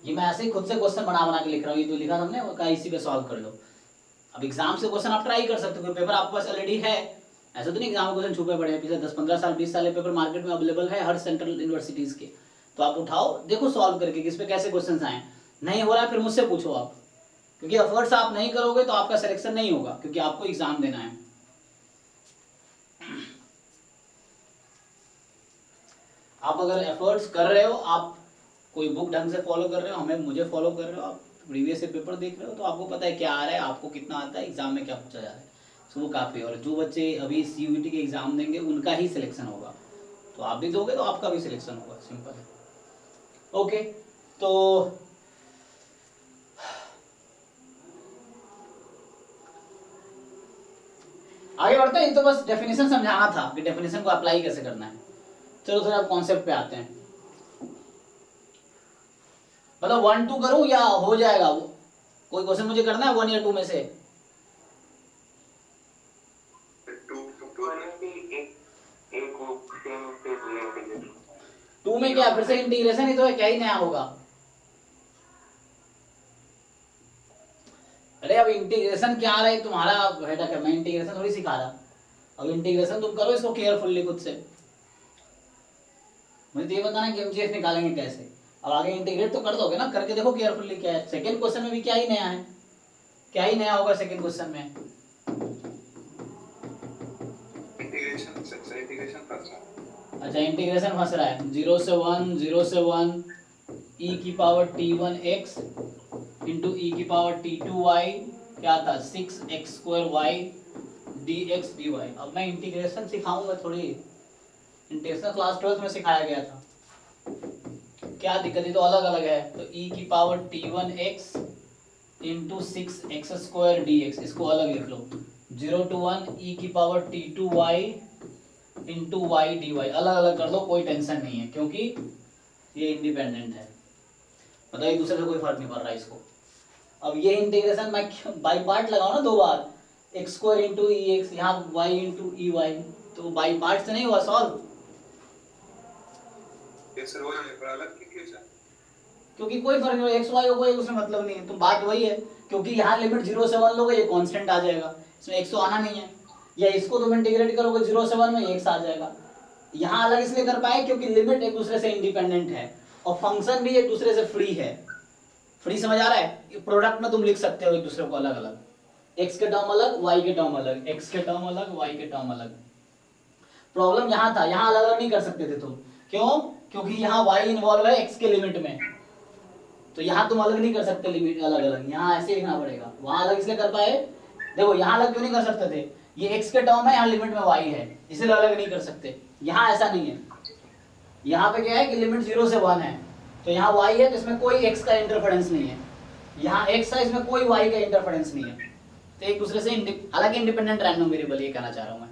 ये मैं ऐसे ही खुद से क्वेश्चन बना बना के लिख रहा हूँ, ये जो लिखा हमने वो इसी पे सॉल्व कर लो। अब एग्जाम से क्वेश्चन आप ट्राई कर सकते हो, पेपर आपके पास ऑलरेडी है, ऐसा तो नहीं एग्जाम में क्वेश्चन छुपे पड़े हैं। पिछले 10-15 साल 20 साल पेपर मार्केट में अवेलेबल है हर सेंट्रल यूनिवर्सिटीज के, तो आप उठाओ, देखो सॉल्व करके किस पे कैसे क्वेश्चन आए। नहीं हो रहा है फिर मुझसे पूछो आप, क्योंकि एफर्ट्स आप नहीं करोगे तो आपका सिलेक्शन नहीं होगा, क्योंकि आपको एग्जाम देना है। आप अगर एफर्ट्स कर रहे हो, आप कोई बुक ढंग से फॉलो कर रहे हो, हमें मुझे फॉलो कर रहे हो, आप प्रीवियस पेपर देख रहे हो, तो आपको पता है क्या आ रहा है, आपको कितना आता है, एग्जाम में क्या पूछा जा रहा है, तो वो काफ़ी है। और जो बच्चे अभी CUET के एग्जाम देंगे उनका ही सिलेक्शन होगा, तो आप भी दोगे तो आपका भी सिलेक्शन होगा, सिंपल है। ओके, तो आगे बढ़ते हैं। तो बस डेफिनेशन समझाना था कि डेफिनेशन को अप्लाई कैसे करना है। चलो थोड़ा कॉन्सेप्ट पे आते हैं। मतलब 1-2 करूं या हो जाएगा? कोई क्वेश्चन मुझे करना है 1 या 2 में से? टू में क्या फिर से इंटीग्रेशन ही तो है, क्या ही नया होगा? अरे अब इंटीग्रेशन क्या आ रहा है तुम्हारा हेडक है, मैं इंटीग्रेशन थोड़ी सिखा रहा। अब इंटीग्रेशन तुम करो इसको केयरफुली खुद से। मुझे तो ये बताना कि MGF निकालेंगे कैसे। अब आगे इंटीग्रेट तो कर दोगे ना, करके देखो केयरफुली क्या है। सेकंड क्वेश्चन में भी क्या ही नया है, क्या ही नया होगा सेकंड क्वेश्चन में? इंटीग्रेशन फंस रहा है। अच्छा, इंटीग्रेशन फंस रहा है। 0 से 1 e की पावर t1x इंटू e की पावर t2y क्या था 6x² dx dy। अब मैं इंटीग्रेशन सिखाऊंगा थोड़ी, इंटीग्रेशन क्लास 12 में सिखाया गया था, क्या दिक्कत है? तो अलग अलग है। तो e की power t1x into 6x² dx, इसको अलग लिख लो। 0 to 1 e की power t2y into y d y, अलग अलग कर लो, कोई टेंशन नहीं है क्योंकि ये इंडिपेंडेंट है, मतलब एक दूसरे से कोई फर्क नहीं पड़ रहा है इसको। अब ये इंटीग्रेशन मैं बाई पार्ट लगाऊं ना दो बार, एक्स स्क्वायर इंटू ई एक्स, यहाँ वाई इंटू ई वाई, तो बाई पार्ट से नहीं हुआ सॉल्व, ये सर वही है, पर अलग क्यों सर? क्योंकि कोई फर्क नहीं, एक्स वाई हो उसमें मतलब नहीं है, तो बात वही है, क्योंकि यहाँ लिमिट 0 से 1 लोगे ये कांस्टेंट आ जाएगा, इसमें एक्स तो आना नहीं है, या इसको तुम इंटीग्रेट करोगे 0 से 1 में एक्स आ जाएगा। यहाँ अलग इसलिए कर पाए क्योंकि लिमिट एक दूसरे से इंडिपेंडेंट है और फंक्शन भी एक दूसरे से फ्री है। फ्री समझ आ रहा है? प्रोडक्ट में तुम लिख सकते हो एक दूसरे को अलग अलग, एक्स के टर्म अलग, वाई के टर्म अलग, एक्स के टर्म अलग, वाई के टर्म अलग। प्रॉब्लम यहाँ था, यहाँ अलग अलग नहीं कर सकते थे तुम, क्यों? क्योंकि यहाँ वाई इन्वॉल्व है एक्स के लिमिट में, तो यहाँ तुम अलग नहीं कर सकते लिमिट अलग अलग, यहाँ ऐसे लिखना पड़ेगा। वहां अलग इसलिए कर पाए, देखो यहाँ अलग क्यों नहीं कर सकते थे, ये एक्स के टर्म है, यहाँ लिमिट में वाई है, इसलिए अलग नहीं कर सकते। यहाँ ऐसा नहीं है, यहाँ पे क्या है कि लिमिट 0 से 1 है, तो यहाँ वाई है तो इसमें कोई एक्स का इंटरफेरेंस नहीं है, यहाँ एक्स है इसमें कोई वाई का इंटरफेरेंस नहीं है, तो एक दूसरे से हालांकि इंडिपेंडेंट रैंडम वेरिएबल, ये कहना चाह रहा हूँ मैं,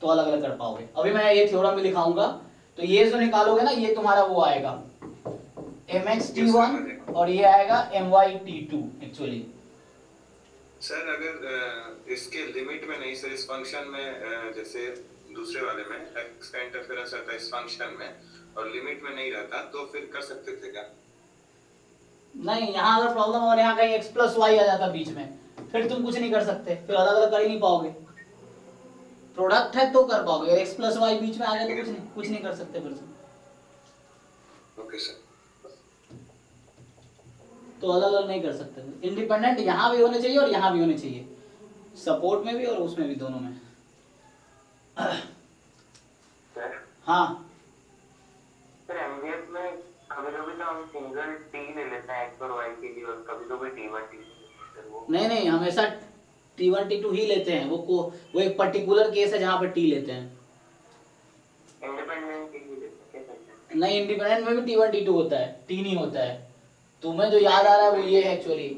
तो अलग अलग कर पाओगे। अभी मैं ये थ्योरम भी लिखाऊंगा, तो ये जो निकालोगे ना ये तुम्हारा वो आएगा mx t1 और ये आएगा my t2 एक्चुअली। सर अगर इसके लिमिट में नहीं सर, इस फंक्शन में जैसे दूसरे वाले में x का इंटरफेरेंस रहता है इस फंक्शन में और लिमिट में नहीं रहता, तो फिर कर सकते थे क्या? नहीं, यहाँ अगर प्रॉब्लम और यहाँ कहीं x प्लस वाई आ जाता बीच में, फिर तुम कुछ नहीं कर सकते, फिर अलग अलग कर ही नहीं पाओगे। प्रोडक्ट है तो कर पाओगे, अगर x प्लस वाई बीच में आ जाए तो कुछ नहीं कर सकते फिर तुम। Okay sir. तो अलग अलग नहीं कर सकते, इंडिपेंडेंट यहाँ भी होने चाहिए और यहाँ भी होने चाहिए, सपोर्ट में भी और उसमें भी, दोनों में। हाँ सर एमडीएफ में कभी कभी तो हम सिंगल टी ले लेते हैं एक्स और वाई के लिए, और कभी कभी टी1 टी वो नहीं नहीं, हमेशा t1 t2 ही लेते हैं, वो एक पर्टिकुलर केस है जहाँ पे t लेते हैं। इंडिपेंडेंट के लिए लेते हैं। नहीं, इंडिपेंडेंट में भी t1 t2 होता है, t नहीं होता है। तुम्हें जो याद आ रहा है वो ये है, एक्चुअली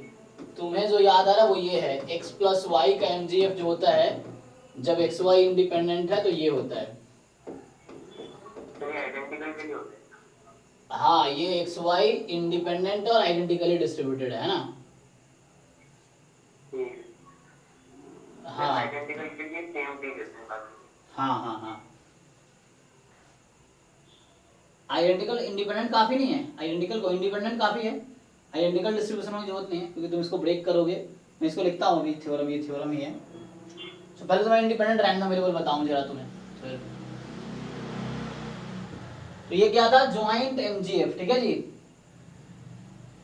तुम्हें जो याद आ रहा है वो ये है, x प्लस वाई का mgf जो होता है जब x y इंडिपेंडेंट है तो ये होता है। तो ये आइडेंटिकल के लिए होते हैं। हाँ, ये x y इंडिपेंडेंट और आइडेंटिकली डिस्ट्रीब्यूटेड है ना। हाँ आइडेंटिकल के लिए सेम टी लेते हैं। हाँ हाँ हाँ, आइडेंटिकल इंडिपेंडेंट काफी नहीं है, आइडेंटिकल को इंडिपेंडेंट काफी है, आइडेंटिकल डिस्ट्रीब्यूशन की जरूरत नहीं है, क्योंकि तुम इसको ब्रेक करोगे। मैं इसको लिखता हूँ अभी, थ्योरम, ये थ्योरम ही है। तो पहले तो मैं इंडिपेंडेंट रैंडम वेरिएबल बताऊं जरा तुम्हें। तो ये क्या था, जॉइंट एमजीएफ, ठीक है जी।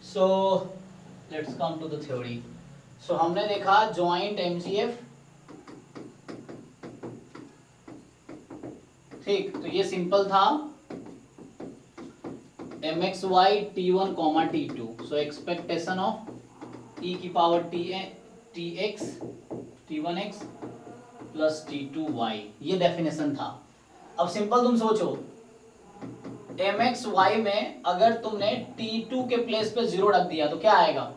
So let's come to the theory. So हमने देखा जॉइंट एमजीएफ, ठीक, तो ये सिंपल था mxy t1 t2, so expectation of e की power tx t1x plus t2y, ये डेफिनेशन था। अब सिंपल तुम सोचो, mxy में अगर तुमने t2 के प्लेस पे 0 रख दिया तो क्या आएगा?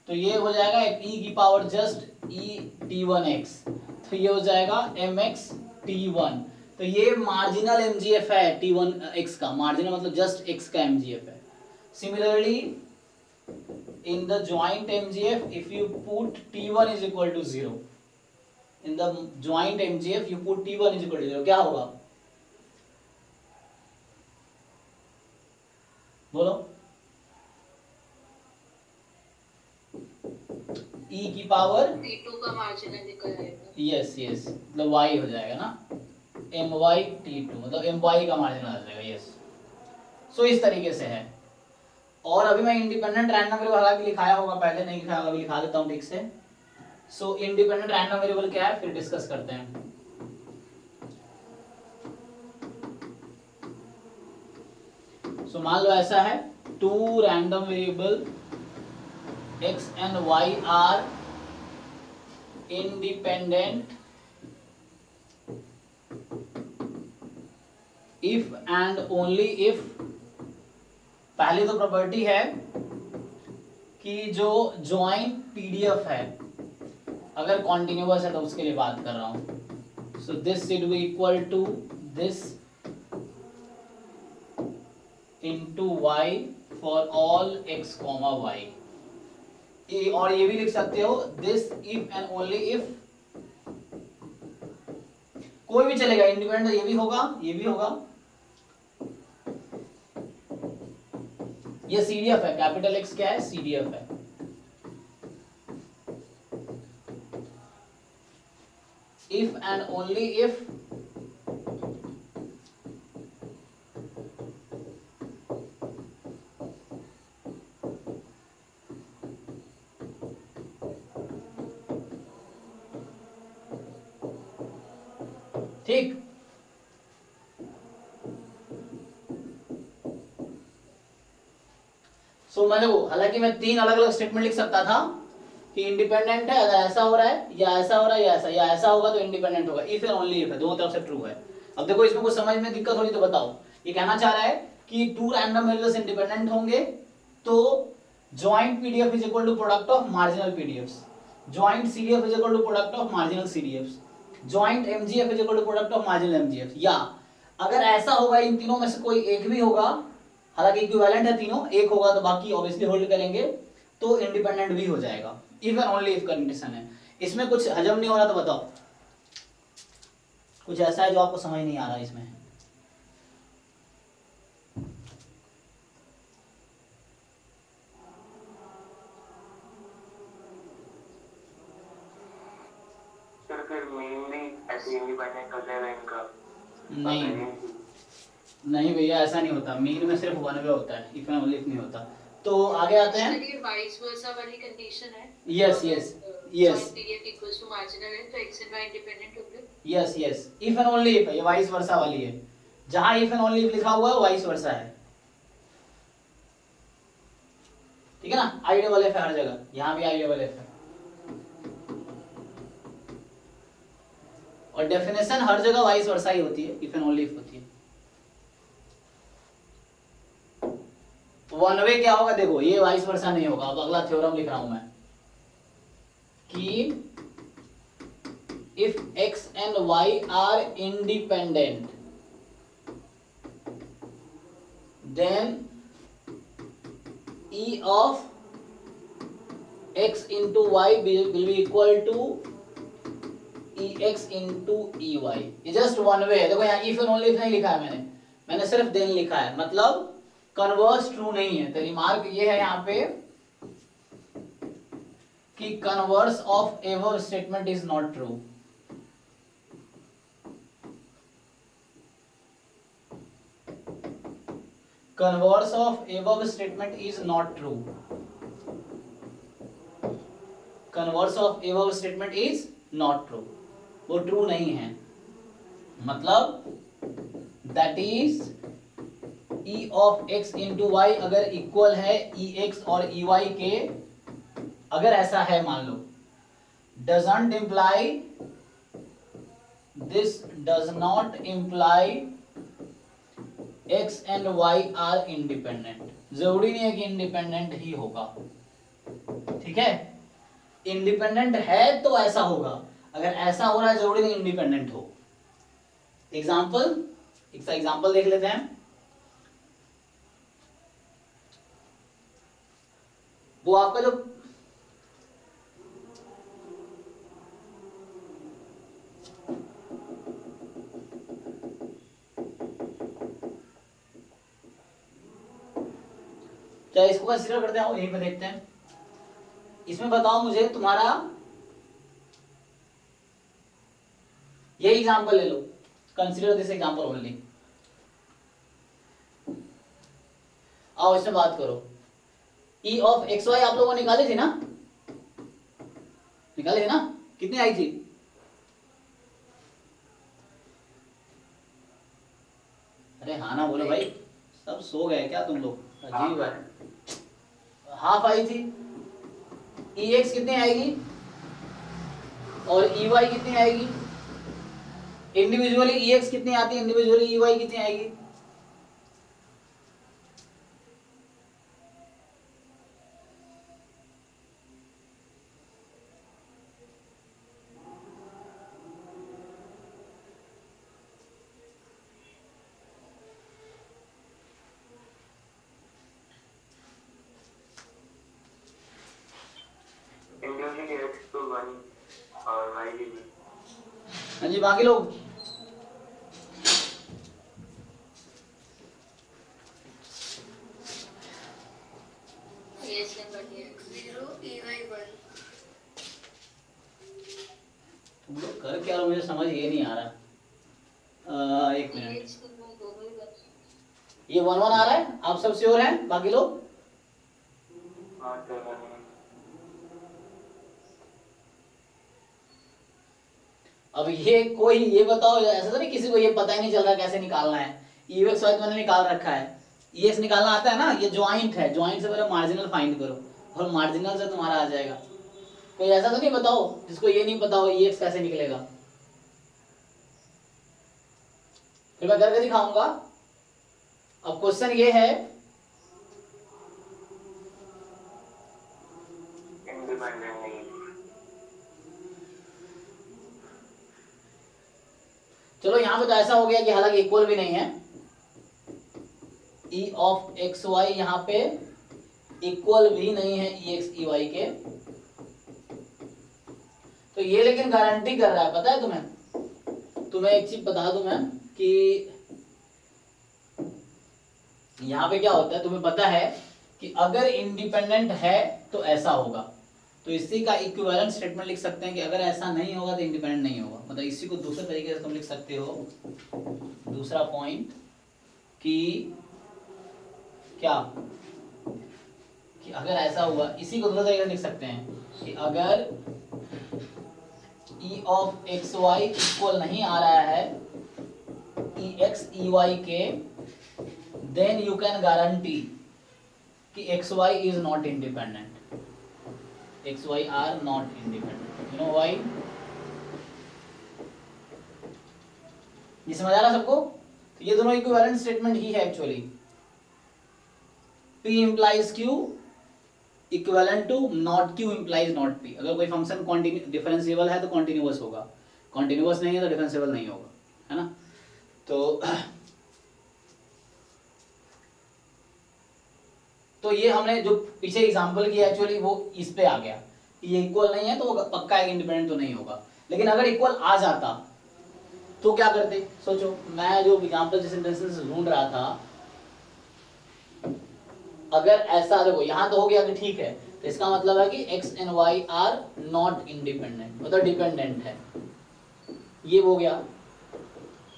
तो ये हो जाएगा e की पावर जस्ट e t1x, तो ये हो जाएगा mx t1। तो ये मार्जिनल mgf है t1x का, मार्जिनल मतलब जस्ट x का mgf है। Similarly in the joint mgf if you put t1 is equal to 0, in the joint mgf you put t1 is equal to 0, क्या होगा बोलो? e की पावर t2 का मार्जिनल निकल आएगा। यस यस, मतलब y हो जाएगा ना, my t2 मतलब my का मार्जिन आ जाएगा। यस, सो इस तरीके से है। और अभी मैं इंडिपेंडेंट रैंडम वेरिएबल हालांकि लिखाया होगा, पहले नहीं लिखाया होगा, अभी लिखा देता हूँ ठीक से। सो इंडिपेंडेंट रैंडम वेरिएबल क्या है फिर डिस्कस करते हैं। सो मान लो ऐसा है, two random variable x and y are independent if and only if, पहली तो प्रॉपर्टी है कि जो ज्वाइंट पीडीएफ है अगर कॉन्टिन्यूअस है तो उसके लिए बात कर रहा हूं। So this should be equal to this into y for all x comma y. और ये भी लिख सकते हो this if and only if, कोई भी चलेगा, इंडिपेंडेंट ये भी होगा ये भी होगा। ये सीडीएफ है, कैपिटल एक्स क्या है, सीडीएफ है। इफ एंड ओनली इफ ठीक। सो मैंने वो, हालांकि मैं 3 अलग अलग स्टेटमेंट लिख सकता था कि इंडिपेंडेंट है अगर ऐसा हो रहा है या ऐसा हो रहा है या ऐसा होगा तो इंडिपेंडेंट होगा। इफ एंड ओनली इफ है, दोनों तरफ से ट्रू है। अब देखो इसमें कुछ समझ में दिक्कत होगी तो बताओ। ये कहना चाह रहा है कि 2 रैंडम वेरिएबल्स इंडिपेंडेंट होंगे तो joint PDF is equal to product of marginal PDFs, joint CDF is equal to product of marginal CDFs, joint MGF is equal to product of marginal MGF. या अगर ऐसा होगा इन तीनों में से कोई एक भी होगा, हालांकि इक्विवेलेंट है तीनों, एक होगा तो बाकी ऑब्वियसली होल्ड करेंगे, तो इंडिपेंडेंट भी हो जाएगा। If and only if condition है। इसमें कुछ हजम नहीं हो रहा तो बताओ, कुछ ऐसा है जो आपको समझ नहीं आ रहा इसमें? सर फिर मेनली ऐसे इंडिपेंडेंट हो जाएगा इनका? नहीं भैया, ऐसा नहीं होता। मीन में सिर्फ वन वे होता है, इफ एंड ओनली इफ नहीं होता। तो आगे आते हैं। ये वाइस वर्सा वाली कंडीशन है। Yes PDF equals to marginal है तो एक्स एंड वाई इंडिपेंडेंट होंगे। Yes if and only if है, ये वाइस वर्सा वाली है। जहां इफ एंड ओनली इफ लिखा हुआ है वाइस वर्सा है, ठीक है ना। आई डबल एफ है हर जगह, यहां भी आई डबल एफ है। और डेफिनेशन हर जगह वाइस वर्सा ही होती है, इफ एंड ओनली इफ होती है। वन वे क्या होगा देखो, ये वाइस वर्सा नहीं होगा। अब अगला थ्योरम लिख रहा हूं मैं कि if x and y are independent then e of x into y will be equal to ex into ey। ये जस्ट वन वे है। देखो यहाँ इफ एंड ओनली इफ नहीं लिखा है मैंने सिर्फ देन लिखा है, मतलब कन्वर्स ट्रू नहीं है। तो रिमार्क ये है यहाँ पे कि converse of ever statement is not true. Converse of above statement is not true. Converse of above statement is not true. वो true नहीं है। मतलब that is e of x into y अगर इक्वल है ex और ey के, अगर ऐसा है मान लो, doesn't imply, this does not imply x and y are independent. जरूरी नहीं है कि इंडिपेंडेंट ही होगा, ठीक है। इंडिपेंडेंट है तो ऐसा होगा, अगर ऐसा हो रहा है जरूरी नहीं इंडिपेंडेंट हो। एग्जाम्पल देख लेते हैं। वो आपका जो क्या इसको कंसीडर करते हैं, यहीं पे देखते हैं। इसमें बताओ मुझे तुम्हारा, ये एग्जांपल ले लो, कंसीडर दिस एग्जांपल ओनली। आओ इसमें बात करो। e ऑफ एक्स वाई आप लोगों ने निकाली थी ना, कितनी आई थी? अरे हाँ ना बोलो भाई, सब सो गए क्या तुम लोग? अजीब है। हाफ आई थी। ex कितनी आएगी और ey कितनी आएगी? इंडिविजुअली ex कितनी आती है, इंडिविजुअली ey कितनी आएगी? बाकी लोग? Yes, sir, बढ़िया। 0 EY 1 तुम लोग कर क्या रहे हो, मुझे समझ ये नहीं आ रहा। एक मिनट, EX को मैं दोनों ही कर। ये 1 1 आ रहा है, आप सब श्योर हैं? बाकी लोग? हाँ सर। अब ये कोई ये बताओ, ऐसा तो नहीं किसी को ये पता ही नहीं चल रहा कैसे निकालना है। ईएक्स वाई मैंने निकाल रखा है, ईएक्स निकालना आता है ना, ये ज्वाइंट है, ज्वाइंट से पहले मार्जिनल फाइंड करो और मार्जिनल से तुम्हारा आ जाएगा। कोई ऐसा तो नहीं बताओ जिसको ये नहीं पता हो ईएक्स कैसे निकलेगा। फिर मैं करके दिखाऊंगा। अब क्वेश्चन ये है, इंडिपेंडेंट नहीं। चलो यहाँ पे तो ऐसा हो गया कि हालांकि इक्वल भी नहीं है, ई ऑफ एक्स वाई यहाँ पे इक्वल भी नहीं है ई एक्स ई वाई के। तो ये लेकिन गारंटी कर रहा है, पता है तुम्हें एक चीज बता दूं मैं कि यहाँ पे क्या होता है, तुम्हें पता है कि अगर इंडिपेंडेंट है तो ऐसा होगा। तो इसी का इक्विवेलेंट स्टेटमेंट लिख सकते हैं कि अगर ऐसा नहीं होगा तो इंडिपेंडेंट नहीं होगा। मतलब इसी को दूसरे तरीके से तुम लिख सकते हो, दूसरा पॉइंट कि क्या, कि अगर ऐसा हुआ, इसी को दूसरे तरीके से लिख सकते हैं कि अगर e of x y equal नहीं आ रहा है ई एक्स ई वाई के, देन यू कैन गारंटी कि x y is not independent, x y are not independent. You know why? ये समझ आ रहा सबको? तो ये दोनों इक्विवेलेंट स्टेटमेंट ही है actually. P implies Q equivalent to not Q implies not P। अगर कोई फंक्शन डिफरेंशिएबल है तो कॉन्टिन्यूअस होगा, कॉन्टिन्यूअस नहीं है तो डिफरेंशिएबल नहीं होगा, है ना? तो ये हमने जो पीछे एग्जांपल किया एक्चुअली वो इस पे आ गया कि ये इक्वल नहीं है तो वो पक्का एक इंडिपेंडेंट तो नहीं होगा। लेकिन अगर इक्वल आ जाता तो क्या करते? सोचो, मैं जो एग्जांपल जिस सेंटेंस से ढूंढ रहा था, अगर ऐसा देखो यहाँ तो हो गया कि ठीक है, तो इसका मतलब है कि x and y are not independent, मतलब डिपेंडेंट है, ये हो गया।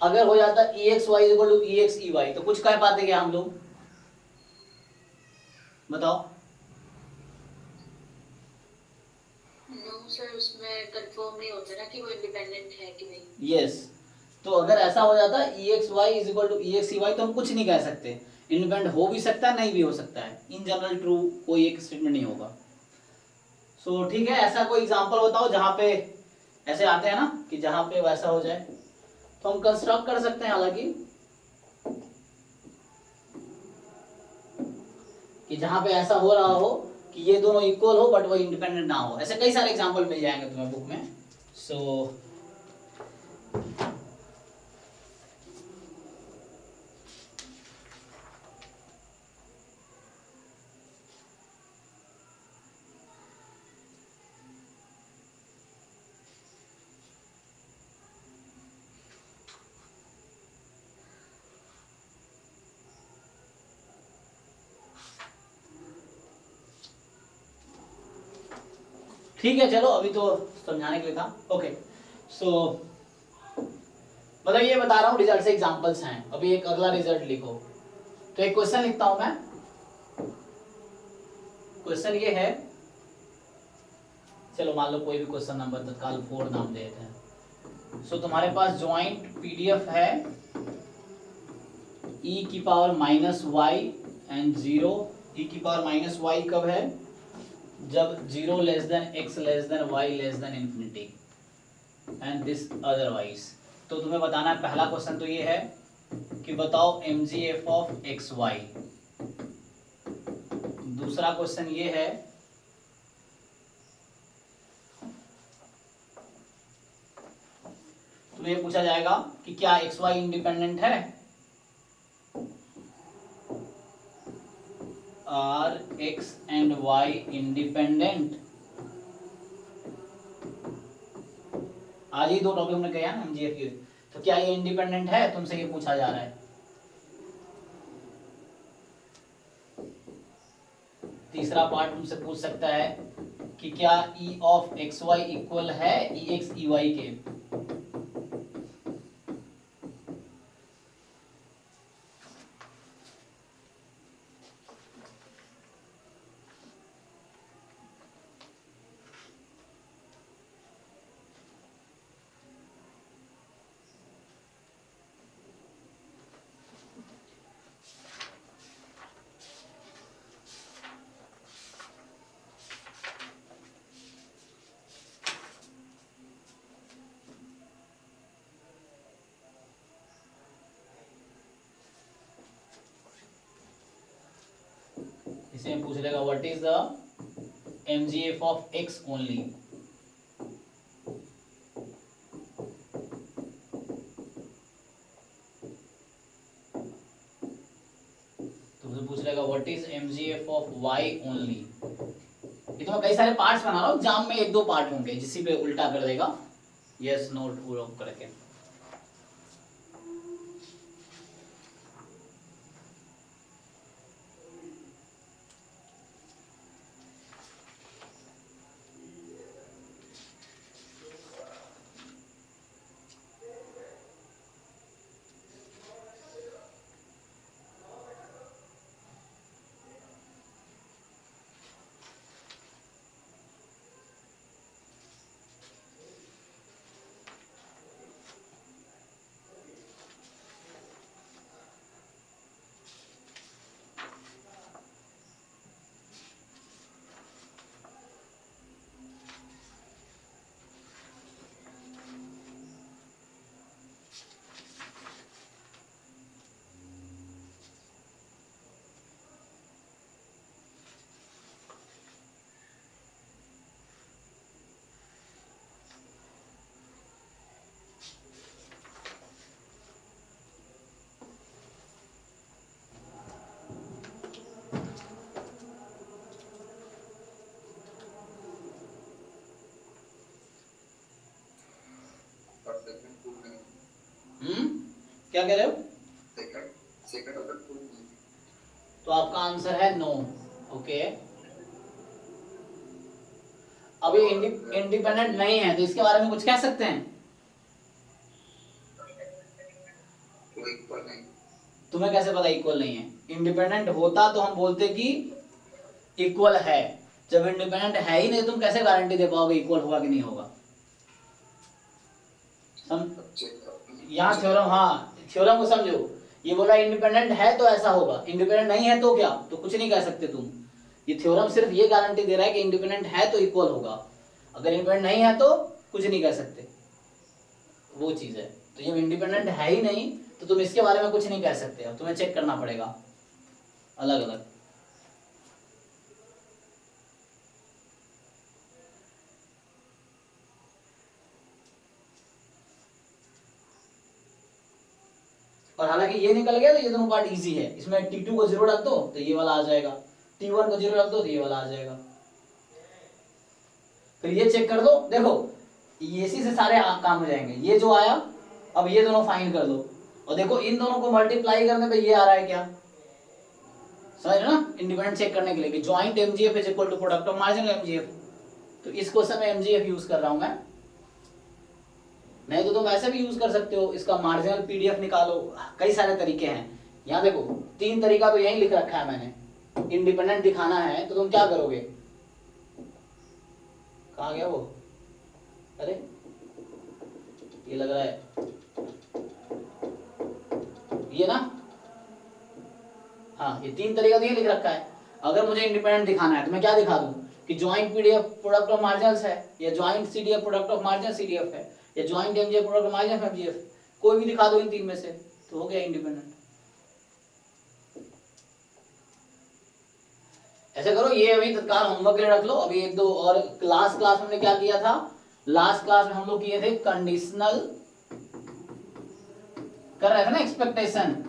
अगर हो जाता ex y equal to ex ey तो कुछ कह पाते क्या हम लोग? बताओ। नो सर, उसमें कंफर्म नहीं होता ना कि वो इंडिपेंडेंट है कि नहीं। यस, तो अगर ऐसा हो जाता ex y is equal to ex ey तो हम कुछ नहीं कह सकते, इंडिपेंडेंट हो भी सकता है नहीं भी हो सकता है, इन जनरल ट्रू कोई एक स्टेटमेंट नहीं होगा। सो ठीक है, ऐसा कोई एग्जांपल बताओ जहां पे ऐसे आते हैं ना कि जहां पे वैसा हो जाए, तो हम कंस्ट्रक्ट कर सकते हैं हालांकि कि जहां पे ऐसा हो रहा हो कि ये दोनों इक्वल हो बट वो इंडिपेंडेंट ना हो। ऐसे कई सारे एग्जांपल मिल जाएंगे तुम्हें बुक में। सो ठीक है, चलो अभी तो समझाने के लिए था। ओके, सो मतलब ये बता रहा हूँ रिजल्ट से एग्जांपल्स हैं। अभी एक अगला रिजल्ट लिखो, तो एक क्वेश्चन लिखता हूं मैं। क्वेश्चन ये है, चलो मान लो कोई भी क्वेश्चन नंबर तत्काल 4 नाम देते हैं। सो तुम्हारे पास ज्वाइंट पीडीएफ है e की power minus y and 0। e की पावर माइनस वाई कब है? जब 0 less than x less than y less than infinity and this otherwise. तो तुम्हें बताना है, पहला क्वेश्चन तो ये है कि बताओ mgf ऑफ xy। दूसरा क्वेश्चन ये है तुम्हें ये पूछा जाएगा कि क्या xy इंडिपेंडेंट है? Are x and y independent? आज ही 2 टॉपिक हमने किया ना एमजीएफ के। तो क्या ये इंडिपेंडेंट है, तुमसे ये पूछा जा रहा है। तीसरा पार्ट तुमसे पूछ सकता है कि क्या e of x y equal है ई एक्स ई वाई के। इसे पूछ लेगा what is the MGF of x only. तुमसे पूछ लेगा what is MGF of y only. ये तो मैं कई सारे पार्ट्स बना रहा हूँ, एग्जाम में 1-2 पार्ट होंगे जिसी पे उल्टा कर देगा यस नोट पूरा करके। क्या कह रहे हो? तो आपका आंसर है नो। ओके, अब ये इंडिपेंडेंट नहीं है तो इसके बारे में कुछ कह सकते हैं? तुम्हें कैसे पता इक्वल नहीं है? इंडिपेंडेंट होता तो हम बोलते कि इक्वल है। जब इंडिपेंडेंट है ही नहीं तुम कैसे गारंटी दे पाओगे इक्वल होगा कि नहीं होगा? यहाँ थ्योरम, हाँ थ्योरम को समझो। ये बोला इंडिपेंडेंट है तो ऐसा होगा, इंडिपेंडेंट नहीं है तो क्या? तो कुछ नहीं कह सकते तुम। ये थ्योरम सिर्फ ये गारंटी दे रहा है कि इंडिपेंडेंट है तो इक्वल होगा, अगर इंडिपेंडेंट नहीं है तो कुछ नहीं कह सकते, वो चीज है। तो जब इंडिपेंडेंट है ही नहीं तो तुम इसके बारे में कुछ नहीं कह सकते। अब तुम्हें चेक करना पड़ेगा अलग अलग। और हालांकि ये निकल गया तो ये दोनों पार्ट इजी है। इसमें T2 को 0 रख दो तो ये वाला आ जाएगा, T1 को 0 रख दो तो ये वाला आ जाएगा। फिर ये चेक कर दो, देखो इसी से सारे काम हो जाएंगे। ये जो आया, अब ये दोनों फाइंड कर दो और देखो इन दोनों को मल्टीप्लाई करने पे ये आ रहा है क्या? समझ रहे ना? इंडिपेंडेंट चेक करने के लिए कि joint MGF is equal to product of marginal MGF. तो इस क्वेश्चन में एमजीएफ यूज कर रहा हूं मैं, नहीं तो तुम वैसे भी यूज कर सकते हो। इसका मार्जिनल पीडीएफ निकालो, कई सारे तरीके हैं। यहाँ देखो 3 तरीका तो यही लिख रखा है मैंने। इंडिपेंडेंट दिखाना है तो तुम क्या करोगे? कहाँ गया वो? अरे ये लग रहा है ये ना, हाँ ये 3 तरीका तो ये लिख रखा है। अगर मुझे इंडिपेंडेंट दिखाना है तो मैं क्या दिखा दूं कि जॉइंट पीडीएफ प्रोडक्ट ऑफ मार्जिनल्स है, या joint CDF product of marginal CDF है, या joint MGF product of marginal MGF. कोई भी दिखा दो इन 3 में से तो हो गया इंडिपेंडेंट। ऐसे करो, ये अभी तत्काल होमवर्क के लिए रख लो। अभी 1-2 और लास्ट क्लास में हमने क्या किया था? लास्ट क्लास में हम लोग किए थे कंडीशनल, कर रहे थे ना expectation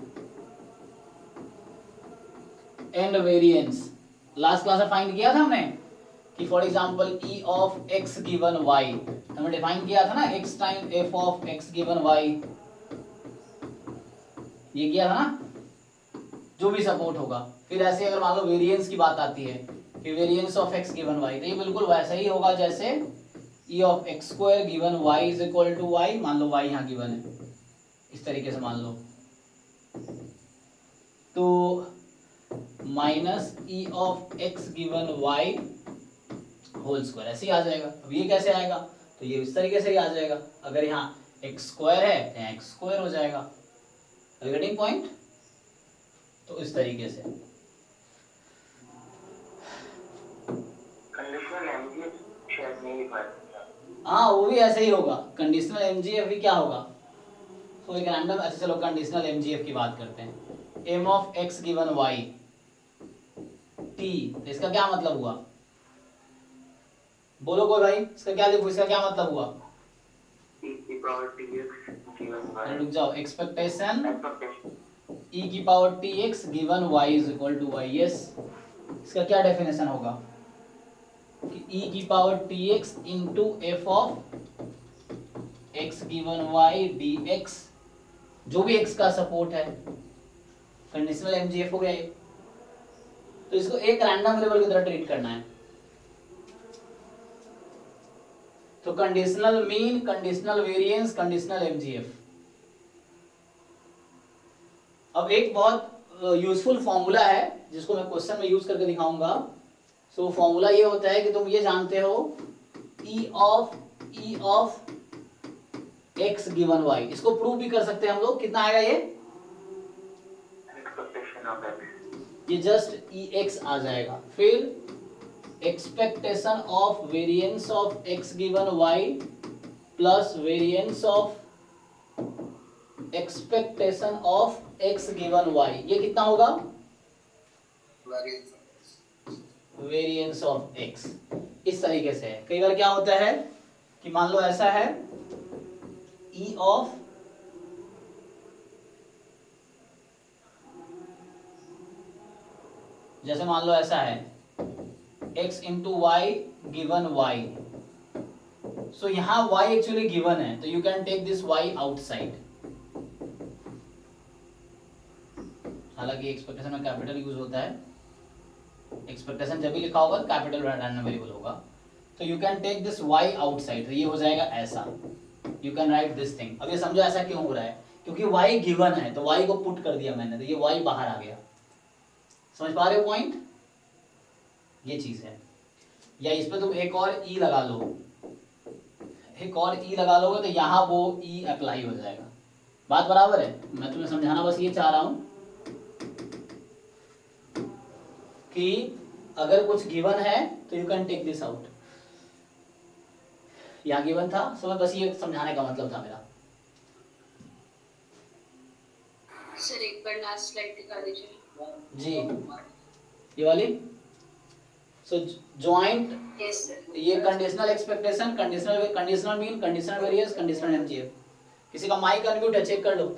and variance. Last class में फाइंड किया था हमने कि for example e of x given y, हमने डिफाइन किया था ना x time f of x given y, ये किया था ना, जो भी सपोर्ट होगा। फिर ऐसे अगर मान लो वेरिएंस की बात आती है कि variance of x given y, तो ये बिल्कुल वैसा ही होगा जैसे e of x square given y is equal to y, मान लो y यहाँ गिवन है, इस तरीके से मान लो, तो minus e of x given y whole square ऐसे ही आ जाएगा। अब ये कैसे आएगा, तो ये इस तरीके से ही आ जाएगा, अगर यहाँ x स्क्वायर है तो यहाँ x स्क्वायर हो जाएगा। गेटिंग पॉइंट, तो इस तरीके से कंडीशनल एमजीएफ शायद नहीं लिखा है। हाँ वो भी ऐसे ही होगा। कंडीशनल एमजीएफ भी क्या होगा, तो एक रैंडम ऐसे, चलो कंडीशनल एमजीएफ की बात करते हैं। M of x given y t, तो इसका क्या मतलब हुआ, बोलो कोई भाई, इसका क्या लिखो, इसका क्या मतलब हुआ? e की पावर tx गिवन y, रुक जाओ, एक्सपेक्टेशन एक्सपेक्टेशन e की power tx given y is equal to y। Yes, इसका क्या डेफिनेशन होगा कि e की power tx into f of x given y dx, जो भी x का सपोर्ट है, कंडीशनल एमजीएफ हो गया ये। तो इसको एक रैंडम वेरिएबल की तरह ट्रीट करना है। तो conditional mean, conditional variance, conditional MGF. अब एक बहुत यूजफुल फॉर्मूला है जिसको मैं क्वेश्चन में यूज करके दिखाऊंगा। सो फॉर्मूला ये होता है कि तुम ये जानते हो e of x given y, इसको प्रूव भी कर सकते हैं हम लोग। कितना आएगा ये? एक्सपेक्टेशन ऑफ x, ये जस्ट ex आ जाएगा। फिर expectation of variance of x given y plus variance of expectation of x given y, ये कितना होगा? Variance of x। इस तरीके से है। कई बार क्या होता है कि मान लो ऐसा है e ऑफ जैसे मान लो ऐसा है x into y given y, so यहां y एक्चुअली गिवन है, तो you can take this y outside. हालांकि एक्सपेक्टेशन में कैपिटल यूज होता है, एक्सपेक्टेशन जब भी लिखा होगा कैपिटल रैंडम वेरिएबल होगा, तो you can take this y outside, तो ये हो जाएगा ऐसा। You can write this thing. अब ये समझो ऐसा क्यों हो रहा है, क्योंकि y गिवन है तो y को पुट कर दिया मैंने, तो ये y बाहर आ गया। समझ पा रहे हो पॉइंट? ये चीज है। या इस पे तुम एक और e लगा लो, एक और e लगा लोगे तो यहाँ वो e अप्लाई हो जाएगा। बात बराबर है? मैं तुम्हें समझाना बस ये चाह रहा हूं कि अगर कुछ गिवन है तो you can take this out. यहाँ गिवन था, सो मैं बस ये समझाने का मतलब था मेरा। सर एक बार लास्ट स्लाइड दिखा दीजिए। जी, ये वाली। सो जॉइंट, यस सर। ये conditional expectation, conditional mean, conditional variance, conditional MGF. किसी का माइक अनम्यूट है, चेक कर लो।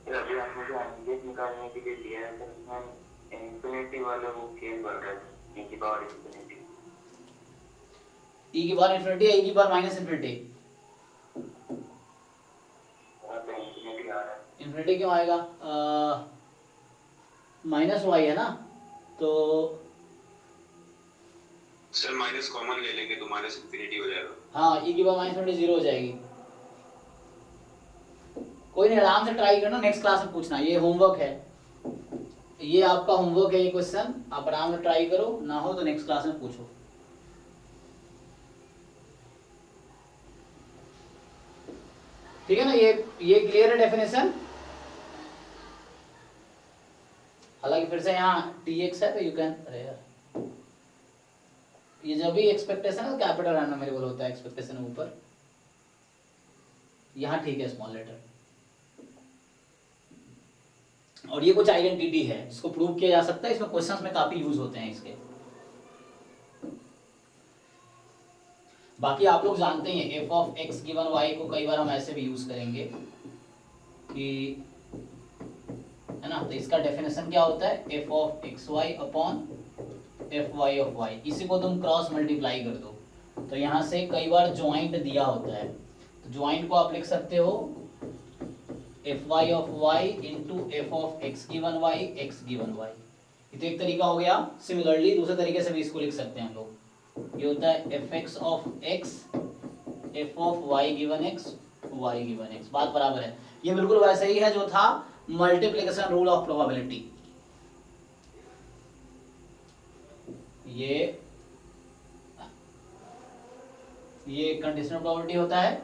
अभी आप मुझे एमजीएफ निकालने के लिए दिया है, तो उसमें इंफिनिटी वाला वो केस बढ़ रहा है, e की पावर इंफिनिटी। e की पावर इन्फिनिटी है, e की पावर माइनस इन्फिनिटी। वहाँ पे इंफिनिटी आ रहा है। इन्फिनिटी क्यों आएगा? माइनस वाई है ना, तो सर माइनस कॉमन ले लेंगे तो माइनस इंफिनिटी हो जाएगा। हाँ, e की पावर माइनस इन्फिनिटी 0 हो जाएगी। कोई नहीं, आराम से ट्राई करना, नेक्स्ट क्लास में पूछना। ये होमवर्क है, ये आपका होमवर्क है, ये क्वेश्चन आप आराम से ट्राई करो, ना हो तो नेक्स्ट क्लास में पूछो। ठीक है ना? ये क्लियर है डेफिनेशन? हालांकि फिर से यहाँ tx है तो यू कैन, अरे यार, ये जब भी एक्सपेक्टेशन है तो कैपिटल रैंडम वेरिएबल होता है एक्सपेक्टेशन ऊपर, यहाँ ठीक है स्मॉल लेटर। और ये कुछ आइडेंटिटी है जिसको प्रूव किया जा सकता है, इसमें क्वेश्चंस में काफी यूज होते हैं इसके। बाकी आप लोग जानते हैं f of x given y को कई बार हम ऐसे भी यूज करेंगे कि, है ना, तो इसका डेफिनेशन क्या होता है, f of x y upon f y of y, इसी को तुम क्रॉस मल्टीप्लाई कर दो। तो यहाँ से कई बार ज्वाइंट दिया होता है, तो ज्वाइंट को आप लिख सकते हो f y of y into f of x given y x given y. ये तो एक तरीका हो गया। सिमिलरली दूसरे तरीके से भी इसको लिख सकते हैं हम लोग, ये होता है f x of x f of y given x y given x. बात बराबर है। ये बिल्कुल वैसा ही है जो था मल्टीप्लिकेशन रूल ऑफ प्रोबेबिलिटी। ये कंडीशनल प्रोबेबिलिटी होता है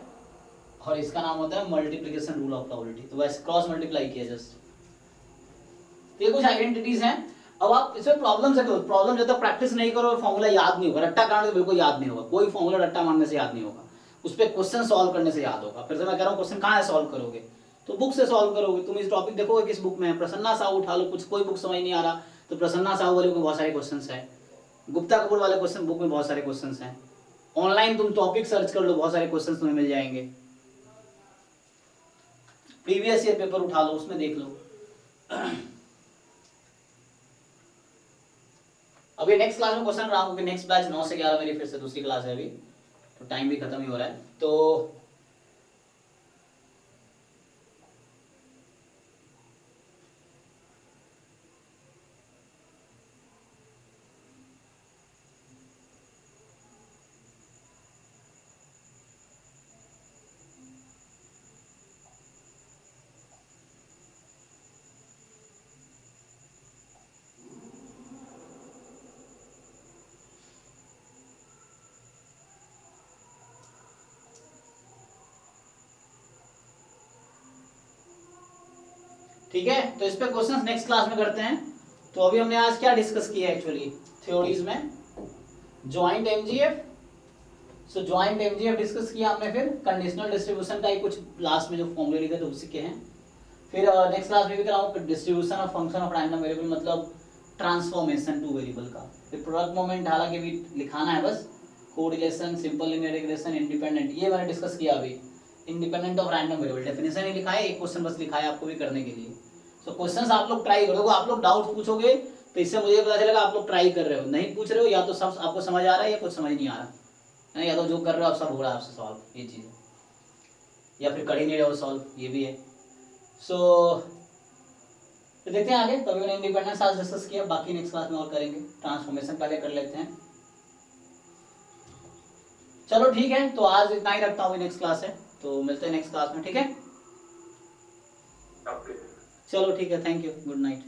और इसका नाम होता है मल्टीप्लिकेशन रूल ऑफ प्रोबेबिलिटी। तो वैसे क्रॉस मल्टीप्लाई किया जस्ट। ये कुछ आइडेंटिटीज हैं। अब आप इसमें प्रॉब्लम से प्रॉब्लम जब तक प्रैक्टिस नहीं करो फॉर्मूला याद नहीं होगा। रट्टा काटने से बिल्कुल याद नहीं होगा, कोई फॉर्मूला रट्टा मारने से याद नहीं होगा, उस पर क्वेश्चन सॉल्व करने से याद होगा। फिर से मैं कह रहा हूँ क्वेश्चन कहाँ है सॉल्व करोगे, तो बुक से सॉल्व करोगे। तुम इस टॉपिक देखोगे किस बुक में है, प्रसन्ना साहू उठा लो, कुछ कोई बुक समझ नहीं आ रहा तो प्रसन्ना साहू वाले में बहुत सारे क्वेश्चन है, गुप्ता कपूर वाले क्वेश्चन बुक में बहुत सारे क्वेश्चन हैं, ऑनलाइन तुम टॉपिक सर्च कर लो, बहुत सारे क्वेश्चन तुम्हें मिल जाएंगे। प्रीवियस ईयर पेपर उठा लो, उसमें देख लो। अभी नेक्स्ट क्लास में क्वेश्चन रहा हूँ क्योंकि नेक्स्ट बैच 9 से 11 मेरी फिर से दूसरी क्लास है अभी, तो टाइम भी खत्म ही हो रहा है। तो ठीक है, तो इस पे क्वेश्चंस नेक्स्ट क्लास में करते हैं। तो अभी हमने आज क्या डिस्कस किया एक्चुअली थ्योरीज में, ज्वाइंट एमजीएफ। सो ज्वाइंट एमजीएफ डिस्कस किया हमने, फिर कंडीशनल डिस्ट्रीब्यूशन का ही कुछ लास्ट में जो फॉर्मूले लिखे थे उसी के हैं। फिर नेक्स्ट क्लास में भी कराऊंगा distribution of function of random variable, मतलब ट्रांसफॉर्मेशन टू वेरिएबल का। फिर प्रोडक्ट मोमेंट हालांकि भी लिखाना है बस, correlation, simple linear regression, independent, ये मैंने डिस्कस किया अभी। Independent of random variable definition ही लिखा है, एक क्वेश्चन बस लिखा है आपको भी करने के लिए। सो क्वेश्चंस आप लोग ट्राई करोगे, आप लोग डाउट पूछोगे तो इससे मुझे पता चलेगा आप लोग ट्राई कर रहे हो। नहीं पूछ रहे हो या तो सब आपको समझ आ रहा है या कुछ समझ नहीं आ रहा है, या तो जो कर रहे हो आप सब हो रहा है आपसे सॉल्व, ये चीज़ है, या फिर कर ही नहीं रहे हो सॉल्व, ये भी है। सो तो देखते हैं आगे। तो अभी मैंने इंडिपेंडेंस आज डिस्कस किया, बाकी नेक्स्ट क्लास में और करेंगे। ट्रांसफॉर्मेशन पहले कर लेते हैं। चलो ठीक है, तो आज इतना ही रखता हूँ, नेक्स्ट क्लास है तो मिलते हैं नेक्स्ट क्लास में, ठीक है। ओके चलो ठीक है, थैंक यू, गुड नाइट।